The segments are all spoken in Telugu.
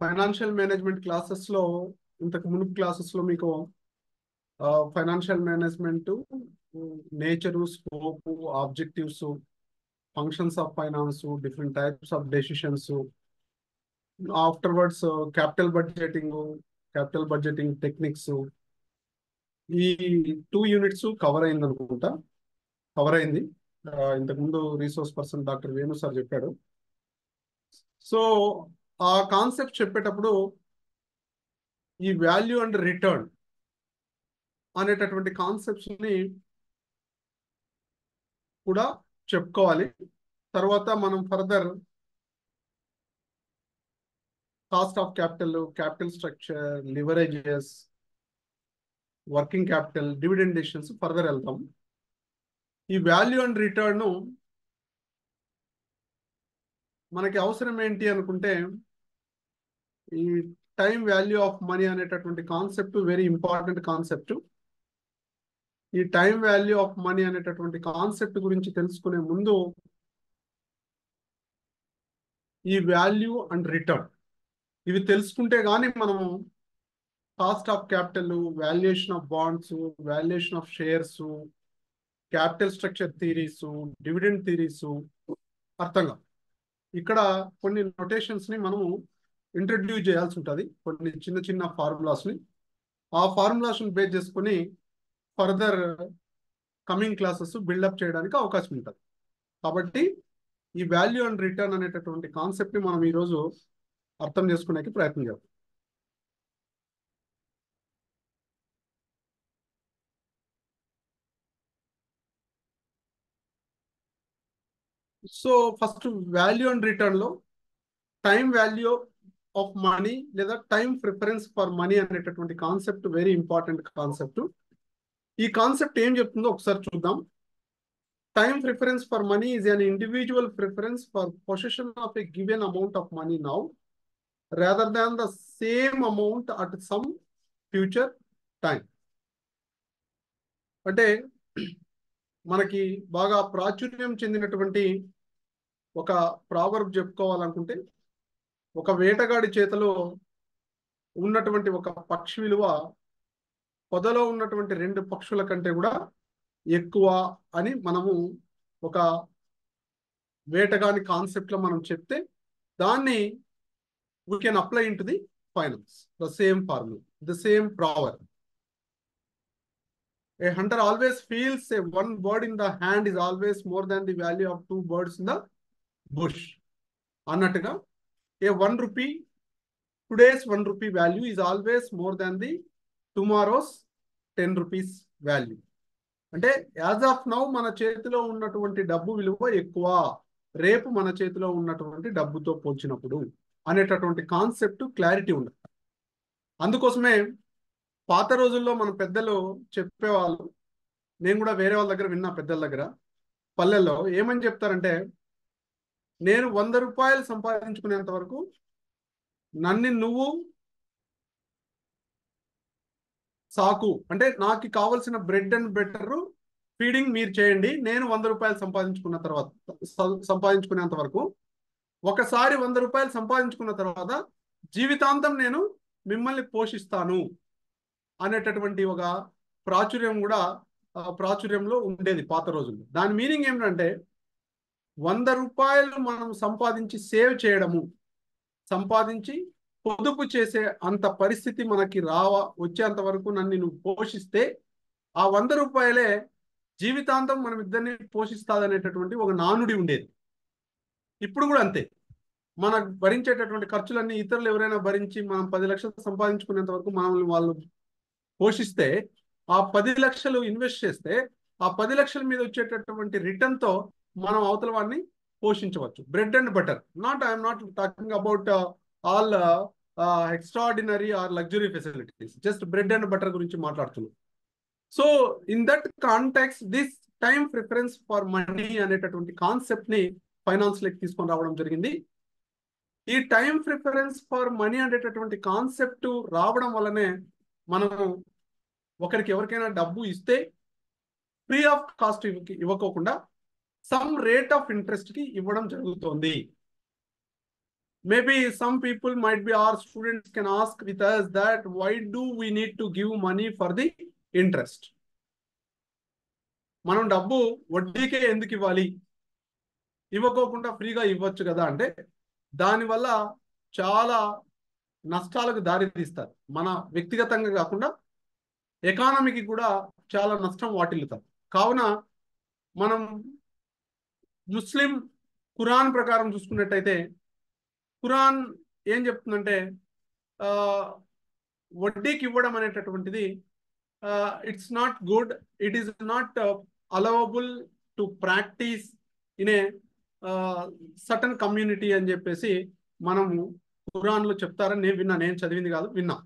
ఫైనాన్షియల్ మేనేజ్మెంట్ క్లాసెస్ లో ఇంతకు మునుపు క్లాసెస్ లో మీకు financial management nature, scope, objectives, functions of finance, different types of decisions, afterwards capital budgeting techniques, ఈ 2 యూనిట్స్ కవర్ అయింది అనుకుంటా. కవర్ అయింది. ఇంతకుముందు resource person doctor Venu sir చెప్పాడు. సో ఆ కాన్సెప్ట్ చెప్పేటప్పుడు ఈ వాల్యూ అండ్ రిటర్న్ అనేటటువంటి కాన్సెప్ట్స్ ని కూడా చెప్పుకోవాలి. తర్వాత మనం further cost of capital structure, leverages, working capital, dividend decisions further వెళ్తాం. ఈ వాల్యూ అండ్ రిటర్న్ మనకి అవసరం ఏంటి అనుకుంటే, ఈ టైం వాల్యూ ఆఫ్ మనీ అనేటటువంటి కాన్సెప్ట్ వెరీ ఇంపార్టెంట్ కాన్సెప్ట్. ఈ టైం వాల్యూ ఆఫ్ మనీ అనేటటువంటి కాన్సెప్ట్ గురించి తెలుసుకునే ముందు ఈ వాల్యూ అండ్ రిటర్న్ ఇవి తెలుసుకుంటే గానీ మనము cost of capital, valuation of wands, valuation of shares, capital structure theories, dividend theories అర్థంగా ఇక్కడ కొన్ని నొటేషన్స్ ని మనము ఇంట్రడ్యూస్ చేయాల్సి ఉంటుంది. కొన్ని చిన్న చిన్న ఫార్ములాస్ ని, ఆ ఫార్ములాస్ ని బేస్ చేసుకుని ఫర్దర్ కమింగ్ క్లాసెస్ బిల్డప్ చేయడానికి అవకాశం ఉంటుంది. కాబట్టి ఈ వాల్యూ అండ్ రిటర్న్ అనేటటువంటి కాన్సెప్ట్ ని మనం ఈరోజు అర్థం చేసుకునేకి ప్రయత్నం చేద్దాం. So first value and return లో టైం వాల్యూ ఆఫ్ మనీ లేదా టైం ప్రిఫరెన్స్ ఫర్ మనీ అనేటటువంటి కాన్సెప్ట్ వెరీ ఇంపార్టెంట్ కాన్సెప్ట్. ఈ కాన్సెప్ట్ ఏం చెప్తుందో ఒకసారి చూద్దాం. Time preference for money is an individual preference for possession of a given amount of money now rather than the same amount at some future time. అంటే మనకి బాగా ప్రాచుర్యం చెందినటువంటి ఒక ప్రావర్బ్ చెప్పుకోవాలనుకుంటే, ఒక వేటగాడి చేతిలో ఉన్నటువంటి ఒక పక్షి విలువ పొదలో ఉన్నటువంటి 2 పక్షుల కంటే కూడా ఎక్కువ అని మనము ఒక వేటగాని కాన్సెప్ట్ లో మనం చెప్తే, దాన్ని we can apply into the finance, the same formula, the same proverb. A hunter always feels a 1 bird in the hand is always more than the value of 2 birds in the bush. అన్నట్టుగా a 1 rupee, today's 1 rupee value is always more than the tomorrow's 10 rupees value. అంటే యాజ్ ఆఫ్ నౌ మన చేతిలో ఉన్నటువంటి డబ్బు విలువ ఎక్కువ రేపు మన చేతిలో ఉన్నటువంటి డబ్బుతో పోల్చినప్పుడు అనేటటువంటి కాన్సెప్ట్ క్లారిటీ ఉండదు. అందుకోసమే పాత రోజుల్లో మన పెద్దలు చెప్పేవాళ్ళు, నేను కూడా వేరే వాళ్ళ దగ్గర విన్నా, పెద్దల దగ్గర పల్లెల్లో ఏమని చెప్తారంటే, నేను 100 రూపాయలు సంపాదించుకునేంత వరకు నన్ను నువ్వు సాకు, అంటే నాకు కావాల్సిన బ్రెడ్ అండ్ బెటర్ ఫీడింగ్ మీరు చేయండి, నేను 100 రూపాయలు సంపాదించుకునేంత వరకు, ఒకసారి 100 రూపాయలు సంపాదించుకున్న తర్వాత జీవితాంతం నేను మిమ్మల్ని పోషిస్తాను అనేటటువంటి ఒక ప్రాచుర్యంలో ఉండేది పాత రోజుల్లో. దాని మీనింగ్ ఏమిటంటే, 100 రూపాయలు మనం సంపాదించి సేవ్ చేయడము, సంపాదించి పొదుపు చేసే అంత పరిస్థితి మనకి వచ్చేంత వరకు నన్ను నువ్వు పోషిస్తే ఆ 100 రూపాయలే జీవితాంతం మనం ఇద్దరిని పోషిస్తాదనేటటువంటి ఒక నానుడి ఉండేది. ఇప్పుడు కూడా అంతే. మనకు భరించేటటువంటి ఖర్చులన్నీ ఇతరులు ఎవరైనా భరించి మనం 10 లక్షలు సంపాదించుకునేంత వరకు మనల్ని వాళ్ళు పోషిస్తే, ఆ 10 లక్షలు ఇన్వెస్ట్ చేస్తే ఆ 10 లక్షల మీద వచ్చేటటువంటి రిటర్న్ తో మనం అవతల వాడిని పోషించవచ్చు. Bread and butter, I'm not talking about all extraordinary or luxury facilities, just bread and butter గురించి మాట్లాడుతున్నాం. So in that context this time preference for money అనేటటువంటి కాన్సెప్ట్ ని ఫైనాన్స్ లెక్క తీసుకొని రావడం జరిగింది. ఈ టైం ప్రిఫరెన్స్ ఫర్ మనీ అనేటటువంటి కాన్సెప్ట్ రావడం వల్లనే మనము ఎవరికైనా డబ్బు ఇస్తే ఫ్రీ ఆఫ్ కాస్ట్ ఇవ్వకోకుండా సమ్ రేట్ ఆఫ్ ఇంట్రెస్ట్ కి ఇవ్వడం జరుగుతుంది. Maybe some people might be, our students can ask with us that why do we need to give money for the interest? మనం డబ్బు వడ్డీకే ఎందుకు ఇవ్వాలి, ఇవ్వకోకుండా ఫ్రీగా ఇవ్వచ్చు కదా అంటే, దానివల్ల చాలా నష్టాలకు దారి తీస్తారు. మన వ్యక్తిగతంగా కాకుండా ఎకానమీకి కూడా చాలా నష్టం వాటిల్లుతారు. కావున మనం ముస్లిం ఖురాన్ ప్రకారం చూసుకున్నట్టయితే, ఖురాన్ ఏం చెప్తుందంటే వడ్డీకి ఇవ్వడం అనేటటువంటిది it's not good, it is not allowable to practice in a certain community అని చెప్పేసి మనము ఖురాన్లో చెప్తారని నేను విన్నా, నేను చదివింది కాదు, విన్నా.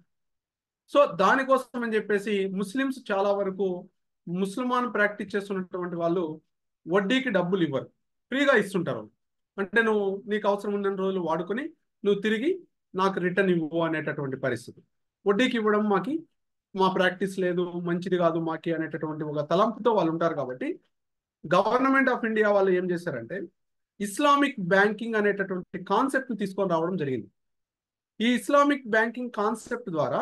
సో దానికోసం అని చెప్పేసి ముస్లిమ్స్ చాలా వరకు ముస్లిమాన్ ప్రాక్టీస్ చేస్తున్నటువంటి వాళ్ళు వడ్డీకి డబ్బులు ఇవ్వరు, ఫ్రీగా ఇస్తుంటారు. అంటే నువ్వు నీకు అవసరం ఉన్న రోజులు వాడుకొని నువ్వు తిరిగి నాకు రిటర్న్ ఇవ్వు అనేటటువంటి పరిస్థితి. వడ్డీకి ఇవ్వడం మా ప్రాక్టీస్ లేదు, మంచిది కాదు మాకి అనేటటువంటి ఒక తలంపుతో వాళ్ళు ఉంటారు. కాబట్టి గవర్నమెంట్ ఆఫ్ ఇండియా వాళ్ళు ఏం చేశారంటే ఇస్లామిక్ బ్యాంకింగ్ అనేటటువంటి కాన్సెప్ట్ని తీసుకొని రావడం జరిగింది. ఈ ఇస్లామిక్ బ్యాంకింగ్ కాన్సెప్ట్ ద్వారా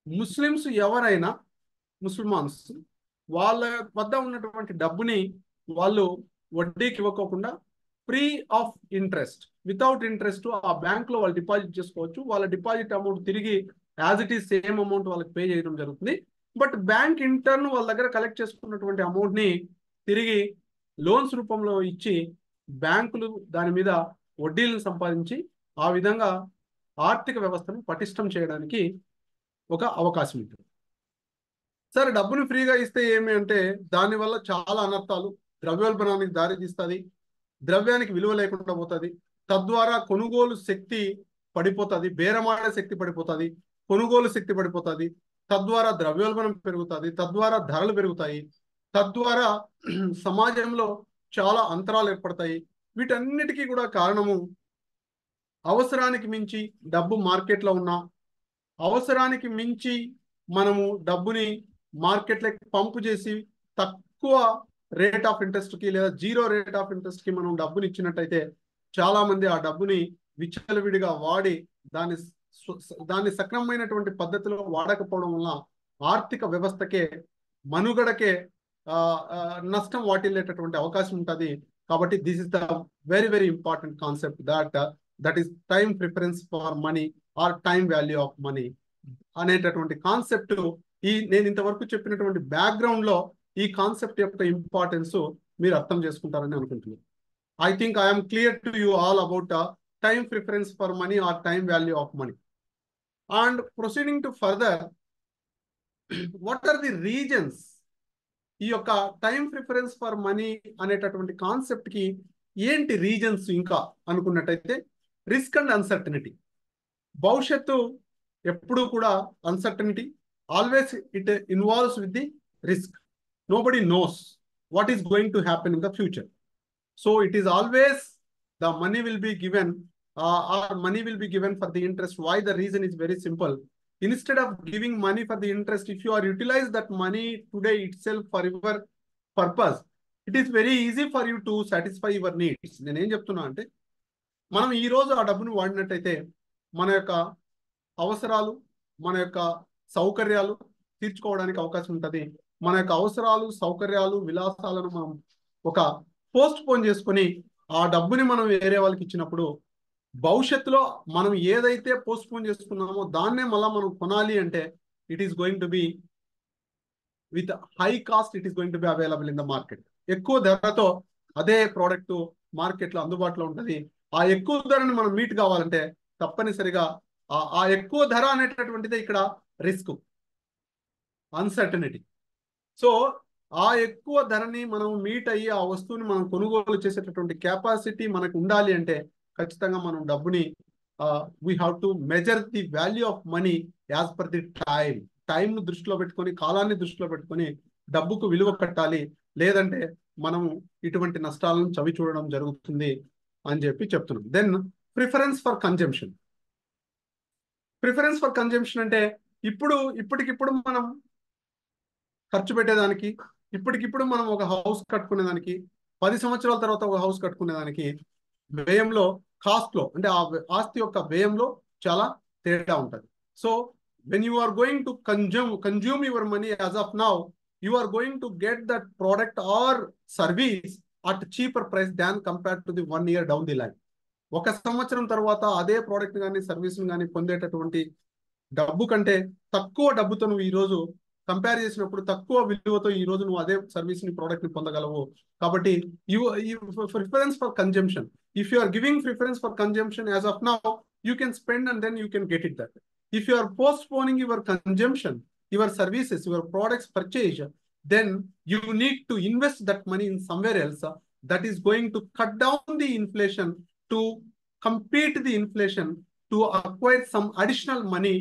ముస్లిమ్స్ ఎవరైనా ముస్లిమాన్స్ వాళ్ళ వద్ద ఉన్నటువంటి డబ్బుని వాళ్ళు వడ్డీకి ఇవ్వకోకుండా free of interest, without interest ఆ బ్యాంక్లో వాళ్ళు డిపాజిట్ చేసుకోవచ్చు. వాళ్ళ డిపాజిట్ అమౌంట్ తిరిగి as it is same amount వాళ్ళకి పే చేయడం జరుగుతుంది. బట్ బ్యాంక్ ఇంటర్న్ వాళ్ళ దగ్గర కలెక్ట్ చేసుకున్నటువంటి అమౌంట్ని తిరిగి లోన్స్ రూపంలో ఇచ్చి బ్యాంకులు దాని మీద వడ్డీలను సంపాదించి ఆ విధంగా ఆర్థిక వ్యవస్థను పటిష్టం చేయడానికి ఒక అవకాశం ఉంటుంది. సరే, డబ్బును ఫ్రీగా ఇస్తే ఏమి అంటే దానివల్ల చాలా అనర్థాలు, ద్రవ్యోల్బణానికి దారి తీస్తుంది, ద్రవ్యానికి విలువ లేకుండా పోతుంది, తద్వారా కొనుగోలు శక్తి పడిపోతుంది, బేరమాడే శక్తి పడిపోతుంది, కొనుగోలు శక్తి పడిపోతుంది, తద్వారా ద్రవ్యోల్బణం పెరుగుతుంది, తద్వారా ధరలు పెరుగుతాయి, తద్వారా సమాజంలో చాలా అంతరాలు ఏర్పడతాయి. వీటన్నిటికీ కూడా కారణము అవసరానికి మించి డబ్బు మార్కెట్లో ఉన్నా, అవసరానికి మించి మనము డబ్బుని మార్కెట్లోకి పంపు చేసి తక్కువ రేట్ ఆఫ్ ఇంట్రెస్ట్కి లేదా జీరో రేట్ ఆఫ్ ఇంట్రెస్ట్కి మనం డబ్బుని ఇచ్చినట్టయితే చాలా మంది ఆ డబ్బుని విచ్చలవిడిగా వాడి దాన్ని సక్రమమైనటువంటి పద్ధతిలో వాడకపోవడం వల్ల ఆర్థిక వ్యవస్థకే మనుగడకే నష్టం వాటిల్లేటటువంటి అవకాశం ఉంటుంది. కాబట్టి this is the very very important concept that is time preference for money or time value of money అనేటటువంటి కాన్సెప్ట్. నేను ఇంతవరకు చెప్పినటువంటి బ్యాక్గ్రౌండ్ లో ఈ కాన్సెప్ట్ యొక్క ఇంపార్టెన్స్ మీరు అర్థం చేసుకుంటారని అనుకుంటున్నాను. I think I'm clear to you all about time preference for money or time value of money. And proceeding to further, what are the reasons ఈ యొక్క టైం ప్రిఫరెన్స్ ఫర్ మనీ అనేటటువంటి కాన్సెప్ట్ కి ఏంటి రీజన్స్ ఇంకా అనుకున్నట్టయితే, రిస్క్ అండ్ అన్సర్టనిటీ. భవిష్యత్తు ఎప్పుడూ కూడా uncertainty, always it involves with the risk. Nobody knows what is going to happen in the future. So it is always the money will be given or money will be given for the interest. Why? The reason is very simple. Instead of giving money for the interest, if you are utilize that money today itself for your purpose, it is very easy for you to satisfy your needs. నేను ఏం చెప్తున్నా అంటే, మనం ఈ రోజు ఆ డబ్బును వాడినట్టయితే మన యొక్క అవసరాలు, మన యొక్క సౌకర్యాలు తీర్చుకోవడానికి అవకాశం ఉంటుంది. మన యొక్క అవసరాలు, సౌకర్యాలు, విలాసాలను మనం ఒక పోస్ట్ పోన్ చేసుకొని ఆ డబ్బుని మనం వేరే వాళ్ళకి ఇచ్చినప్పుడు భవిష్యత్తులో మనం ఏదైతే పోస్ట్ పోన్ చేసుకున్నామో దాన్నే మళ్ళీ మనం కొనాలి అంటే it is going to be with high cost, it is going to be available in the market. ఎక్కువ ధరతో అదే ప్రోడక్ట్ మార్కెట్లో అందుబాటులో ఉంటుంది. ఆ ఎక్కువ ధరని మనం మీట్ కావాలంటే తప్పనిసరిగా ఆ ఎక్కువ ధర అనేటటువంటిదే ఇక్కడ రిస్క్, అన్సర్టనిటీ. సో ఆ ఎక్కువ ధరని మనం మీట్ అయ్యి ఆ వస్తువుని మనం కొనుగోలు చేసేటటువంటి కెపాసిటీ మనకు ఉండాలి అంటే ఖచ్చితంగా మనం డబ్బుని we have to measure the value of money as per the టైంను దృష్టిలో పెట్టుకొని, కాలాన్ని దృష్టిలో పెట్టుకొని డబ్బుకు విలువ కట్టాలి. లేదంటే మనము ఇటువంటి నష్టాలను చవి చూడడం జరుగుతుంది అని చెప్పి చెప్తున్నాం. Then preference for consumption. Preference for consumption అంటే ఇప్పటికిప్పుడు మనం ఖర్చు పెట్టేదానికి, ఇప్పటికిప్పుడు మనం ఒక హౌస్ కట్టుకునేదానికి, 10 సంవత్సరాల తర్వాత ఒక హౌస్ కట్టుకునే దానికి వ్యయంలో, కాస్ట్లో, అంటే ఆ ఆస్తి యొక్క వ్యయంలో చాలా తేడా ఉంటుంది. So when you are going to consume your money as of now, you are going to get that product or service at cheaper price than compared to the 1 year down the line. ఒక సంవత్సరం తర్వాత అదే ప్రోడక్ట్ కానీ సర్వీస్ కానీ పొందేటటువంటి డబ్బు కంటే తక్కువ డబ్బుతో నువ్వు ఈ రోజు కంపేర్ చేసినప్పుడు తక్కువ విలువతో ఈ రోజు నువ్వు అదే సర్వీస్ ని ప్రోడక్ట్ ని పొందగలవు. కాబట్టి preference for consumption, if you are giving preference for consumption as of now, you can spend and then you can get it that. If you are postponing your consumption, your services, your products purchase, then you need to invest that money in somewhere else that is going to cut down the inflation, to compete the inflation, to acquire some additional money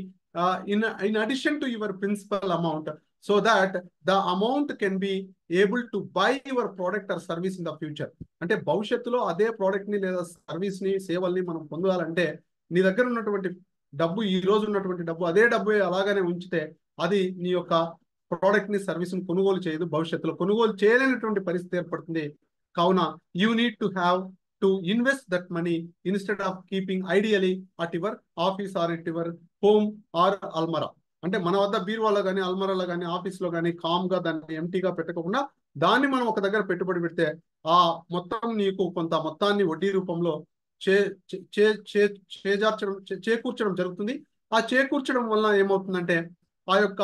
in addition to your principal amount, so that the amount can be able to buy your product or service in the future. అంటే భవిష్యత్తులో అదే ప్రోడక్ట్ ని లేదా సర్వీస్ ని సేవల్ని మనం పొందాలంటే నీ దగ్గర ఉన్నటువంటి డబ్బు, ఈ రోజు ఉన్నటువంటి డబ్బు, అదే డబ్బు అలాగనే ఉంచితే అది నీ యొక్క ప్రోడక్ట్ ని సర్వీస్ ని కొనుగోలు చేయదు, భవిష్యత్తులో కొనుగోలు చేయలేనటువంటి పరిస్థితి ఏర్పడుతుంది. కావున you need to have to invest that money instead of keeping ideally at your office or at your home or అల్మరా. అంటే మన వద్ద బీరువాలో కానీ అల్మరాలో కానీ ఆఫీస్లో కానీ కామ్ గా దాన్ని ఎంటీగా పెట్టకుండా దాన్ని మనం ఒక దగ్గర పెట్టుబడి పెడితే ఆ మొత్తం నీకు కొంత మొత్తాన్ని వడ్డీ రూపంలో చేకూర్చడం జరుగుతుంది. ఆ చేకూర్చడం వల్ల ఏమవుతుందంటే ఆ యొక్క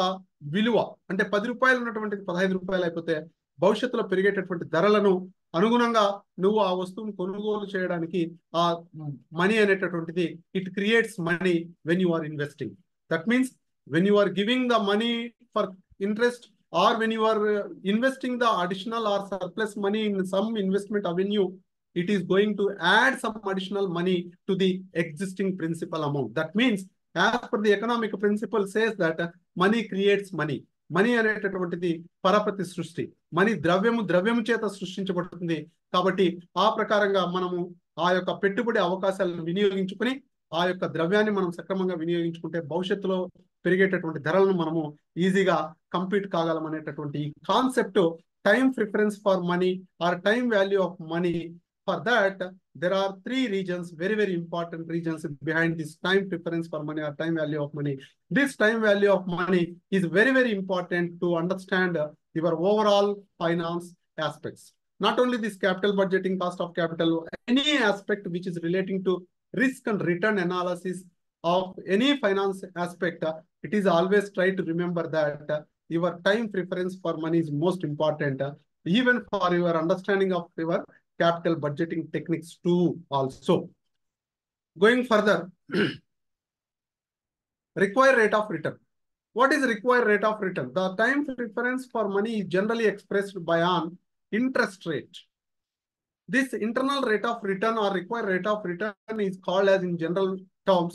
విలువ, అంటే 10 రూపాయలు ఉన్నటువంటిది 15 రూపాయలు అయిపోతే భవిష్యత్తులో పెరిగేటటువంటి ధరలను అనుగుణంగా నువ్వు ఆ వస్తువును కొనుగోలు చేయడానికి ఆ మనీ అనేటటువంటిది it creates money when you are investing. That means when you are giving the money for interest, or when you are investing the additional or surplus money in some investment avenue, it is going to add some additional money to the existing principal amount. That means as per the economic principle says that money creates money. Money అనేటటువంటిది పరపతి సృష్టి, మనీ ద్రవ్యము చేత సృష్టించబడుతుంది. కాబట్టి ఆ ప్రకారంగా మనము ఆ యొక్క పెట్టుబడి అవకాశాలను వినియోగించుకుని ఆ యొక్క ద్రవ్యాన్ని మనం సక్రమంగా వినియోగించుకుంటే భవిష్యత్తులో పెరిగేటటువంటి ధరలను మనము ఈజీగా కంపీట్ కాగలం అనేటటువంటి concept time preference for money or time value of money. For that, there are 3 regions, very, very important regions behind this time preference for money or time value of money. This time value of money is very, very important to understand your overall finance aspects. Not only this capital budgeting, cost of capital, any aspect which is relating to risk and return analysis of any finance aspect, it is always try to remember that your time preference for money is most important, even for your understanding of your capital budgeting techniques too also. Going further, required rate of return. What is required rate of return? The time preference for money is generally expressed by an interest rate. This internal rate of return or required rate of return is called as in general terms,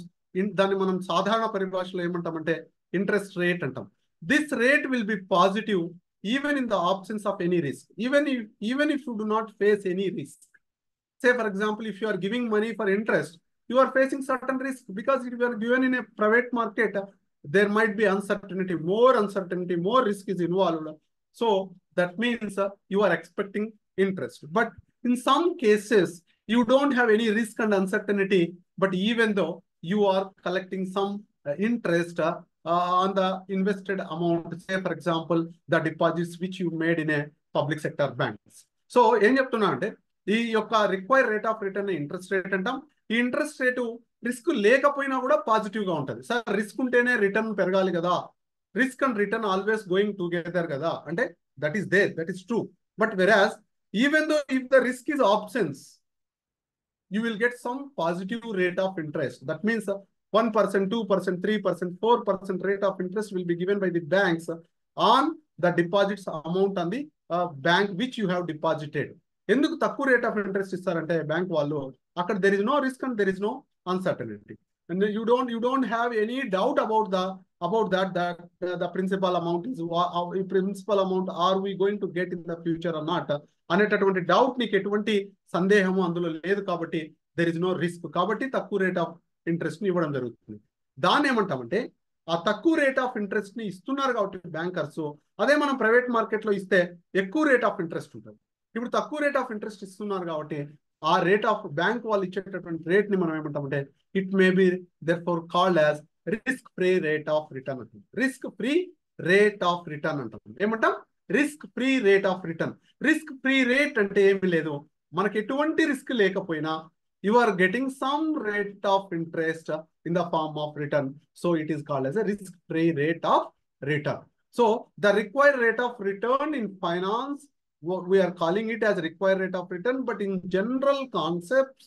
దాన్ని మనం సాధారణ పరిభాషలో ఏమంటామంటే ఇంట్రెస్ట్ రేట్ అంటాం. This rate will be positive even in the absence of any risk, even if you do not face any risk. Say for example, if you are giving money for interest, you are facing certain risk, because if you are given in a private market, there might be uncertainty, more risk is involved. So that means you are expecting interest. But in some cases, you don't have any risk and uncertainty, but even though you are collecting some interest on the invested amount, say for example, the deposits which you made in a public sector banks. So ఏం చెప్తున్నా అంటే ఈ యొక్క required rate of return interest rate అంటాం. ఈ ఇంట్రెస్ట్ రేటు రిస్క్ లేకపోయినా కూడా పాజిటివ్ గా ఉంటుంది. సార్ రిస్క్ ఉంటేనే రిటర్న్ పెరగాలి కదా, risk and return always going together కదా అంటే that is there, that is true. But whereas even though if the risk is absence, you will get some positive rate of interest. That means 1%, 2%, 3%, 4% rate of interest will be given by the banks on the deposits amount on the bank which you have deposited. ఎందుకు తక్కువ రేట్ ఆఫ్ ఇంట్రెస్ట్ ఇస్తారంటే బ్యాంక్ వాళ్ళు, అక్కడ there is no risk and there is no uncertainty, and you don't have any doubt about that the principal amount is principal amount are we going to get in the future or not అనేటటువంటి డౌట్ నీకు ఎటువంటి సందేహము అందులో లేదు. కాబట్టి దెర్ ఇస్ నో రిస్క్, కాబట్టి తక్కువ రేట్ ఆఫ్ ఇంట్రెస్ట్ ని ఇవ్వడం జరుగుతుంది. దాన్ని ఏమంటామంటే ఆ తక్కువ రేట్ ఆఫ్ ఇంట్రెస్ట్ ని ఇస్తున్నారు కాబట్టి బ్యాంకర్స్, అదే మనం ప్రైవేట్ మార్కెట్ లో ఇస్తే ఎక్కువ రేట్ ఆఫ్ ఇంట్రెస్ట్ ఉంటుంది. ఇప్పుడు తక్కువ రేట్ ఆఫ్ ఇంట్రెస్ట్ ఇస్తున్నారు కాబట్టి ఆ రేట్ ఆఫ్ బ్యాంక్ వాళ్ళు ఇచ్చేటటువంటి రేట్ ని మనం ఏమంటామంటే it may be there for called as risk free rate of return అంటాం. Risk free rate of return అంటాం. ఏమంటాం? Risk free rate of return. Risk free rate అంటే ఏమి లేదు, మనకి ఎటువంటి రిస్క్ లేకపోయినా you are getting some rate of interest in the form of return. So it is called as a risk-free rate of return. So the required rate of return in finance, we are calling it as required rate of return, but in general concepts,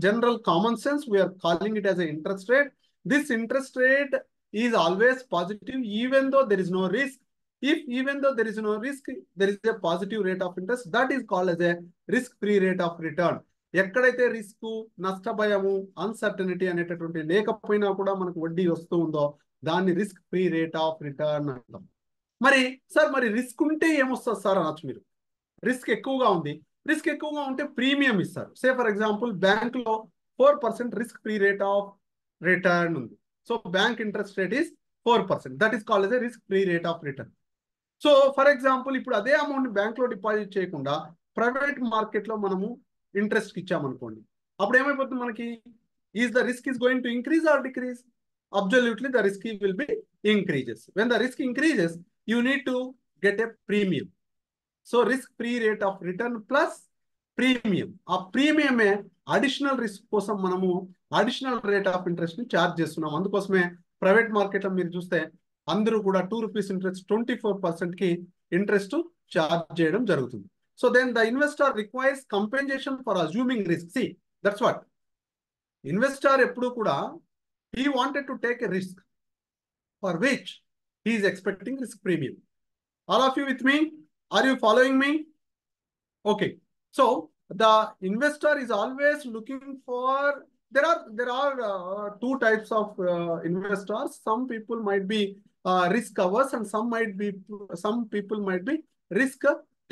general common sense, we are calling it as an interest rate. This interest rate is always positive even though there is no risk. If even though there is no risk, there is a positive rate of interest, that is called as a risk-free rate of return. ఎక్కడైతే రిస్క్, నష్టభయము, అన్సర్టనిటీ అనేటటువంటి లేకపోయినా కూడా మనకు వడ్డీ వస్తూ ఉందో దాన్ని risk free rate of return అంటాం. మరి సార్ మరి రిస్క్ ఉంటే ఏమొస్తుంది సార్ అనొచ్చు మీరు. రిస్క్ ఎక్కువగా ఉంది, రిస్క్ ఎక్కువగా ఉంటే ప్రీమియం ఇస్తారు. సే ఫర్ ఎగ్జాంపుల్ బ్యాంకులో 4% risk free rate of return ఉంది. So bank interest rate is 4%. That is called as a risk free rate of return. So for example ఇప్పుడు అదే అమౌంట్ బ్యాంక్లో డిపాజిట్ చేయకుండా ప్రైవేట్ మార్కెట్లో మనము ఇంట్రెస్ట్ ఇచ్చామనుకోండి, అప్పుడు ఏమైపోతుంది మనకి? Is the risk is going to increase or decrease? Absolutely the risk will be increases. When the risk increases you need to get a premium. So risk free rate of return plus premium. ఆ ప్రీమియమే అడిషనల్ రిస్క్ కోసం మనము అడిషనల్ రేట్ ఆఫ్ ఇంట్రెస్ట్ ని ఛార్జ్ చేస్తున్నాం. అందుకోసమే ప్రైవేట్ మార్కెట్లో మీరు చూస్తే అందరూ కూడా 2 రూపీస్ ఇంట్రెస్ట్ 24% కి ఇంట్రెస్ట్ ఛార్జ్ చేయడం జరుగుతుంది. So then the investor requires compensation for assuming risk. See, that's what. Investor eppudu kuda he wanted to take a risk for which he is expecting risk premium. All of you with me? Are you following me? Okay. So the investor is always looking for, there are two types of investors. Some people might be risk averse and some people might be risk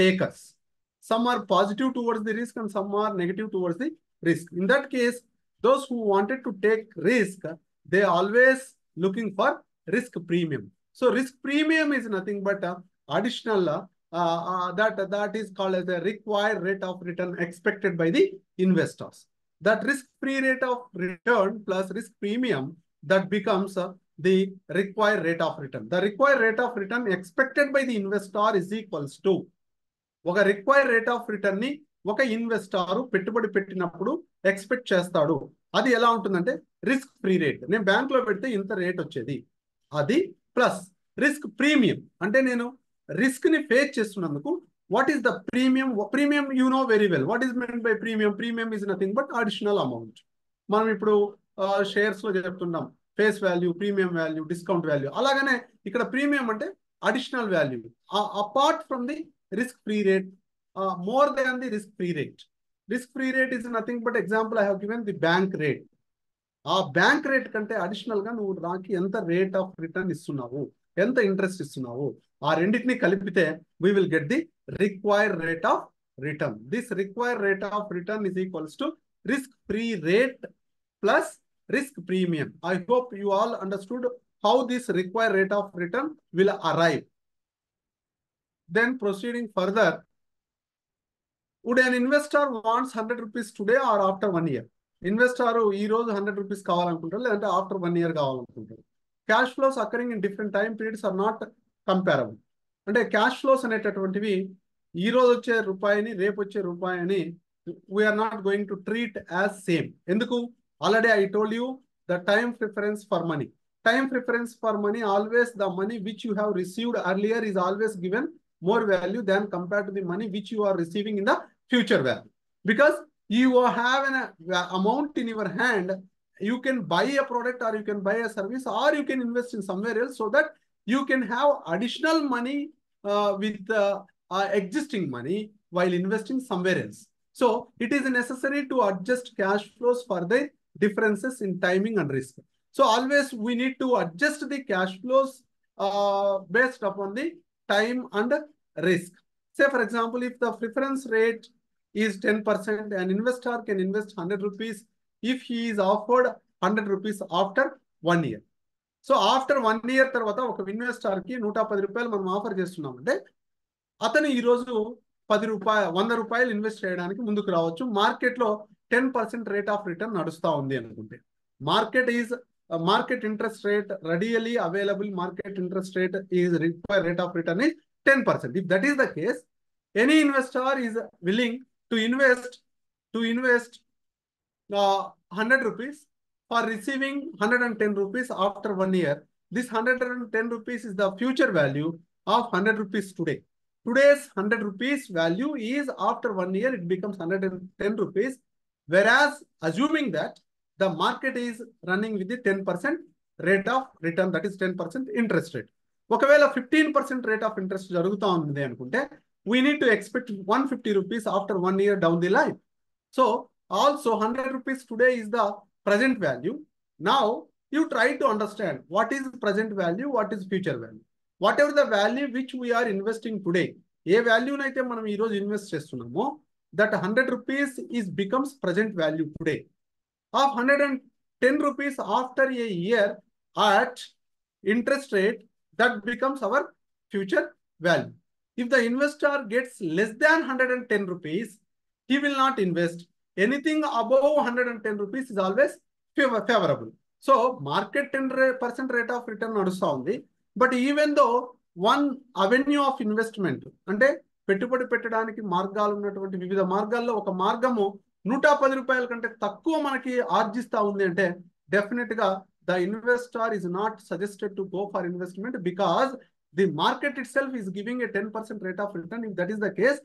takers. Some are positive towards the risk and some are negative towards the risk. In that case, those who wanted to take risk, they always looking for risk premium. So risk premium is nothing but additional that is called as the required rate of return expected by the investors. That risk-free rate of return plus risk premium, that becomes the required rate of return. The required rate of return expected by the investor is equals to ఒక రిక్వైర్డ్ రేట్ ఆఫ్ రిటర్న్ ని ఒక ఇన్వెస్టర్ పెట్టుబడి పెట్టినప్పుడు ఎక్స్పెక్ట్ చేస్తాడు. అది ఎలా ఉంటుందంటే రిస్క్ ఫ్రీ రేట్. నేను బ్యాంక్ లో పెడితే ఇంత రేట్ వచ్చేది, అది ప్లస్ రిస్క్ ప్రీమియం. అంటే నేను రిస్క్ ని ఫేస్ చేస్తున్నందుకు what is the premium? Premium you know very well. What is main by premium? Premium is nothing but additional amount. మనం ఇప్పుడు షేర్స్ లో చెప్తున్నాం face value, premium value, discount value. అలాగనే ఇక్కడ ప్రీమియం అంటే additional value apart from the risk-free rate, more than the risk-free rate. Risk-free rate is nothing but example I have given the bank rate. ఆ బ్యాంక్ రేట్ కంటే అడిషనల్ గా నువ్వు నాకు ఎంత రేట్ ఆఫ్ రిటర్న్ ఇస్తున్నావు, ఎంత ఇంట్రెస్ట్ ఇస్తున్నావు, ఆ రెండింటిని కలిపితే we will get the required rate of return. This required rate of return is equals to risk-free rate plus risk premium. I hope you all understood how this required rate of return will arrive. Then proceeding further, would an investor wants 100 rupees today or after 1 year? Investor ఈ రోజు 100 రూపీస్ కావాలనుకుంటారు, లేదంటే ఆఫ్టర్ 1 year కావాలనుకుంటారు. Cash flows occurring in different time periods are not comparable. అంటే క్యాష్ ఫ్లోస్ అనేటటువంటివి ఈ రోజు వచ్చే రూపాయిని రేపు వచ్చే రూపాయిని we are not going to treat as same. ఎందుకు? Already I told you the time preference for money. Time preference for money, always the money which you have received earlier is always given more value than compared to the money which you are receiving in the future value. Because you have an amount in your hand, you can buy a product or you can buy a service or you can invest in somewhere else so that you can have additional money with existing money while investing somewhere else. So it is necessary to adjust cash flows for the differences in timing and risk. So always we need to adjust the cash flows based upon the time and risk. Say for example, if the preference rate is 10%, an investor can invest 100 rupees if he is offered 100 rupees after 1 year. So after 1 year తర్వాత ఒక ఇన్వెస్టర్ కి 110 రూపాయలు మనం ఆఫర్ చేస్తున్నామంటే అతను ఈరోజు 100 రూపాయలు ఇన్వెస్ట్ చేయడానికి ముందుకు రావచ్చు. మార్కెట్లో 10% రేట్ ఆఫ్ రిటర్న్ నడుస్తూ ఉంది అనుకుంటే, market interest rate readily available market interest rate is required rate of return is 10%. If that is the case, any investor is willing to invest 100 rupees for receiving 110 rupees after 1 year. This 110 rupees is the future value of 100 rupees today. Today's 100 rupees value is after 1 year it becomes 110 rupees, whereas assuming that the market is running with the 10% rate of return, that is 10% interest rate. ఒకవేళ 15% rate of interest జరుగుతూ ఉంది అనుకుంటే, we need to expect 150 rupees after 1 year down the line. So also 100 rupees today is the present value. Now you try to understand what is present value, what is future value. Whatever the value which we are investing today, ఏ వాల్యూనైతే మనం ఈరోజు ఇన్వెస్ట్ చేస్తున్నామో, that 100 rupees is becomes present value today. Of 110 rupees after a year at interest rate, that becomes our future value. If the investor gets less than 110 rupees, he will not invest. Anything above 110 rupees is always favorable. So market 10% rate of return నడుస్తూ ఉంది. But even though one avenue of investment, అంటే పెట్టుబడి పెట్టడానికి మార్గాలు ఉన్నటువంటి వివిధ మార్గాల్లో ఒక మార్గము 110 రూపాయల కంటే తక్కువ మనకి ఆర్జిస్తా ఉంది అంటే, డెఫినెట్ గా the investor is not suggested to go for investment, because the market itself is giving a 10% rate of return. If that is the case,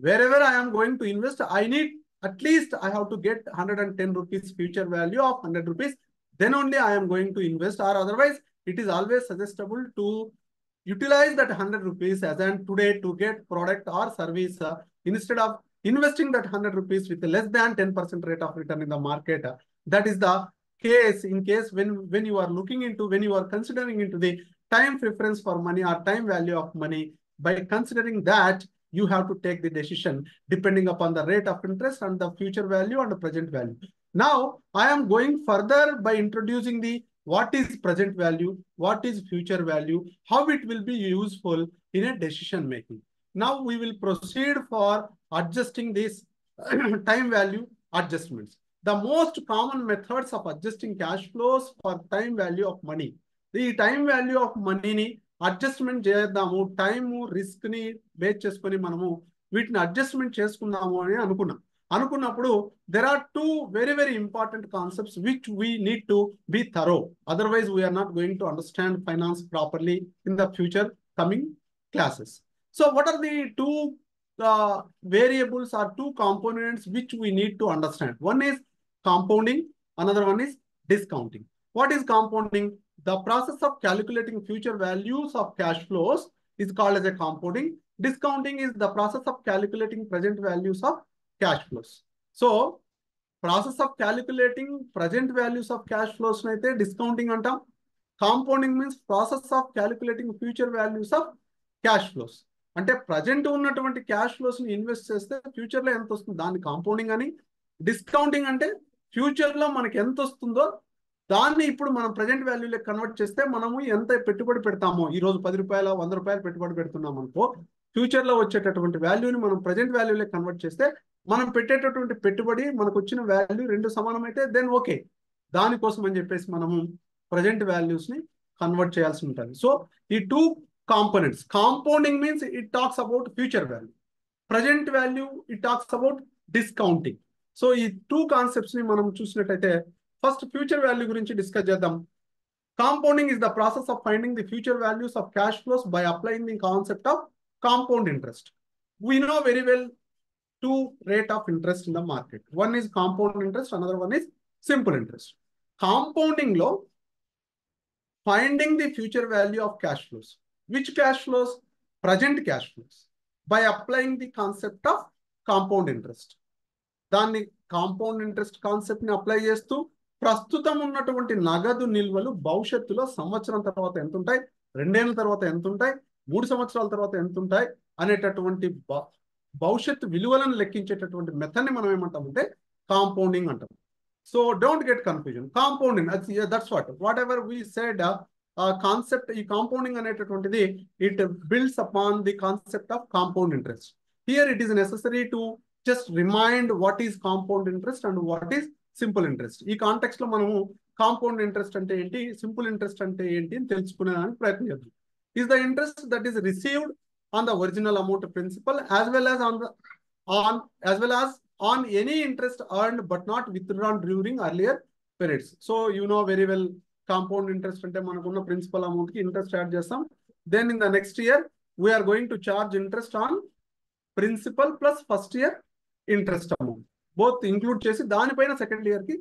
wherever I am going to invest, I need at least I have to get 110 rupees future value of 100 rupees. Then only I am going to invest, or otherwise it is always suggestible to utilize that 100 rupees as an today to get product or service instead of investing that 100 rupees with less than 10% rate of return in the market. That is the case in case when you are looking into, when you are considering into the time preference for money or time value of money. By considering that, you have to take the decision depending upon the rate of interest and the future value and the present value. Now I am going further by introducing the what is present value, what is future value, how it will be useful in a decision making. Now we will proceed for adjusting this time value adjustments. The most common methods of adjusting cash flows for time value of money. The time value of money ni adjustment చేద్దాము, టైమ్ రిస్క్ ని బేస్ చేసుకొని మనము వీటిని అడ్జస్ట్మెంట్ చేసుకుందాము అని అనుకున్నప్పుడు there are two very very important concepts which we need to be thorough. Otherwise we are not going to understand finance properly in the future coming classes. So what are the two variables or two components which we need to understand? One is compounding, another one is discounting. What is compounding? The process of calculating future values of cash flows is called as a compounding. Discounting is the process of calculating present values of cash flows. So process of calculating present values of cash flows naithe discounting antam. Compounding means process of calculating future values of cash flows. అంటే ప్రజెంట్ ఉన్నటువంటి క్యాష్ ఫ్లోస్ ని ఇన్వెస్ట్ చేస్తే ఫ్యూచర్ లో ఎంత వస్తుంది, దాన్ని కాంపౌండింగ్ అని. డిస్కౌంటింగ్ అంటే ఫ్యూచర్ లో మనకి ఎంత వస్తుందో దాన్ని ఇప్పుడు మనం ప్రజెంట్ వాల్యూలోకి కన్వర్ట్ చేస్తే మనము ఎంత పెట్టుబడి పెడతామో, ఈ రోజు 10 రూపాయల 100 రూపాయలు పెట్టుబడి పెడుతున్నాం అనుకో, ఫ్యూచర్ లో వచ్చేటటువంటి వాల్యూని మనం ప్రజెంట్ వాల్యూలోకి కన్వర్ట్ చేస్తే మనం పెట్టేటటువంటి పెట్టుబడి మనకు వచ్చిన వాల్యూ రెండు సమానమైతే దెన్ ఓకే. దానికోసం అని చెప్పేసి మనము ప్రజెంట్ వాల్యూస్ ని కన్వర్ట్ చేయాల్సి ఉంటుంది. సో ఈ two components. Compounding means it talks about future value. Present value, it talks about discounting. So ఈ టూ కాన్సెప్ట్స్ ని మనం చూసినట్టయితే ఫస్ట్ ఫ్యూచర్ వాల్యూ గురించి డిస్కస్ చేద్దాం. Compounding is the process of finding the future values of cash flows by applying the concept of compound interest. We know very well two rate of interest in the market. One is compound interest, another one is simple interest. Compounding లో finding the future value of cash flows. Which cash flows? Present cash flows. By applying the concept of compound interest. దాన్ని కాంపౌండ్ ఇంట్రెస్ట్ కాన్సెప్ట్ ని అప్లై చేస్తూ ప్రస్తుతం ఉన్నటువంటి నగదు నిల్వలు భవిష్యత్తులో సంవత్సరం తర్వాత ఎంత ఉంటాయి, 2 ఏళ్ల తర్వాత ఎంత ఉంటాయి, 3 సంవత్సరాల తర్వాత ఎంత ఉంటాయి అనేటటువంటి భవిష్యత్తు విలువలను లెక్కించేటటువంటి మెథడ్ ని మనం ఏమంటామంటే కాంపౌండింగ్ అంటాం. So don't get confusion. Compounding that's whatever we said concept. ఈ కాంపౌండింగ్ అనేటటువంటిది it builds upon the concept of compound interest. Here it is necessary to just remind what is compound interest and what is simple interest. ఈ కాంటెక్స్ట్ లో మనము కాంపౌండ్ ఇంట్రెస్ట్ అంటే ఏంటి, సింపుల్ ఇంట్రెస్ట్ అంటే ఏంటి అని తెలుసుకునేదానికి ప్రయత్నం చేద్దాం. Is the interest that is received on the original amount principal as well as on any interest earned but not withdrawn during earlier periods. So you know very well compound interest అంటే మనకున్న ప్రిన్సిపల్ అమౌంట్ కి ఇంట్రెస్ట్ యాడ్ చేస్తాం. Then in the next year we are going to charge interest on principal plus first year interest amount. Both include చేసి దానిపైన సెకండ్ ఇయర్ కి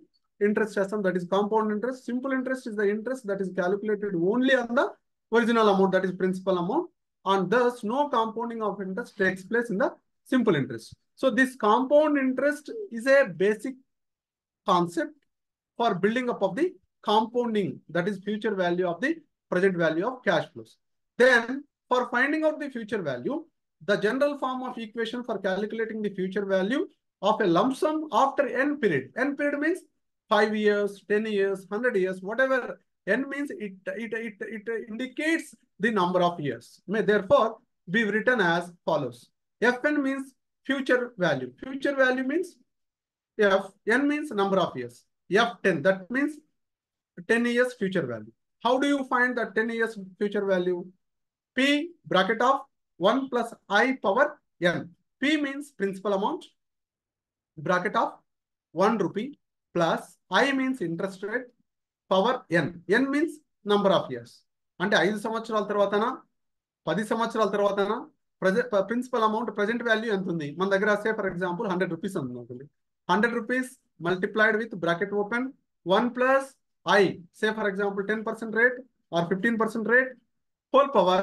ఇంట్రెస్ట్ చేస్తాం. That is compound interest. Simple interest is the interest that is calculated only on the original amount, that is principal amount, and thus no compounding of interest takes place in the simple interest. So this compound interest is a basic concept for building up of the compounding, that is future value of the present value of cash flows. Then for finding out the future value, the general form of equation for calculating the future value of a lump sum after n period. N period means 5 years, 10 years, 100 years, whatever. N means it indicates the number of years. May therefore be written as follows. Fn means future value. Future value means F. N means number of years. F10, that means 10 years future value. How do you find that 10 years future value? P bracket of 1 plus I power n. P means principal amount, bracket of 1 rupee, plus I means interest rate, power n. N means number of years. అంటే 5 సంవత్సరాల తర్వాతనా 10 సంవత్సరాల తర్వాతనా ప్రిన్సిపల్ అమౌంట్ ప్రజెంట్ వాల్యూ ఎంత ఉంది మన దగ్గర? సే ఫర్ ఎగ్జాంపుల్ 100 రూపీస్ అనుకోండి. 100 rupees multiplied with bracket open 1 plus I, say for example 10% rate or 15% rate, whole power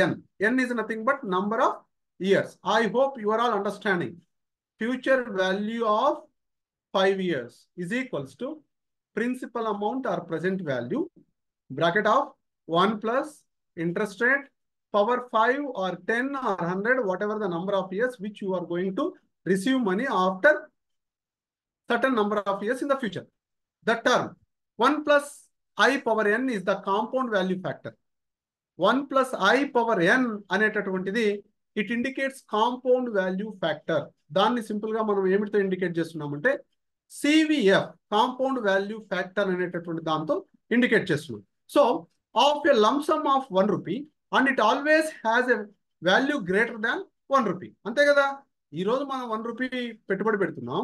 n. N is nothing but number of years. I hope you are all understanding. Future value of 5 years is equals to principal amount or present value, bracket of 1 plus interest rate, power 5 or 10 or 100, whatever the number of years which you are going to receive money after certain number of years in the future. The term 1 plus I power n is the compound value factor. 1 plus I power n అనేటటువంటిది it indicates compound value factor. దాన్ని సింపుల్ గా మనం ఏమిటితో ఇండికేట్ చేస్తున్నామంటే CVF, compound value factor అనేటటువంటి దాంతో ఇండికేట్ చేస్తున్నాం. So of a lump some of 1 rupee and it always has a value greater than 1 rupee. అంతే కదా? ఈ రోజు మనం 1 రూపీ పెట్టుబడి పెడుతున్నాం.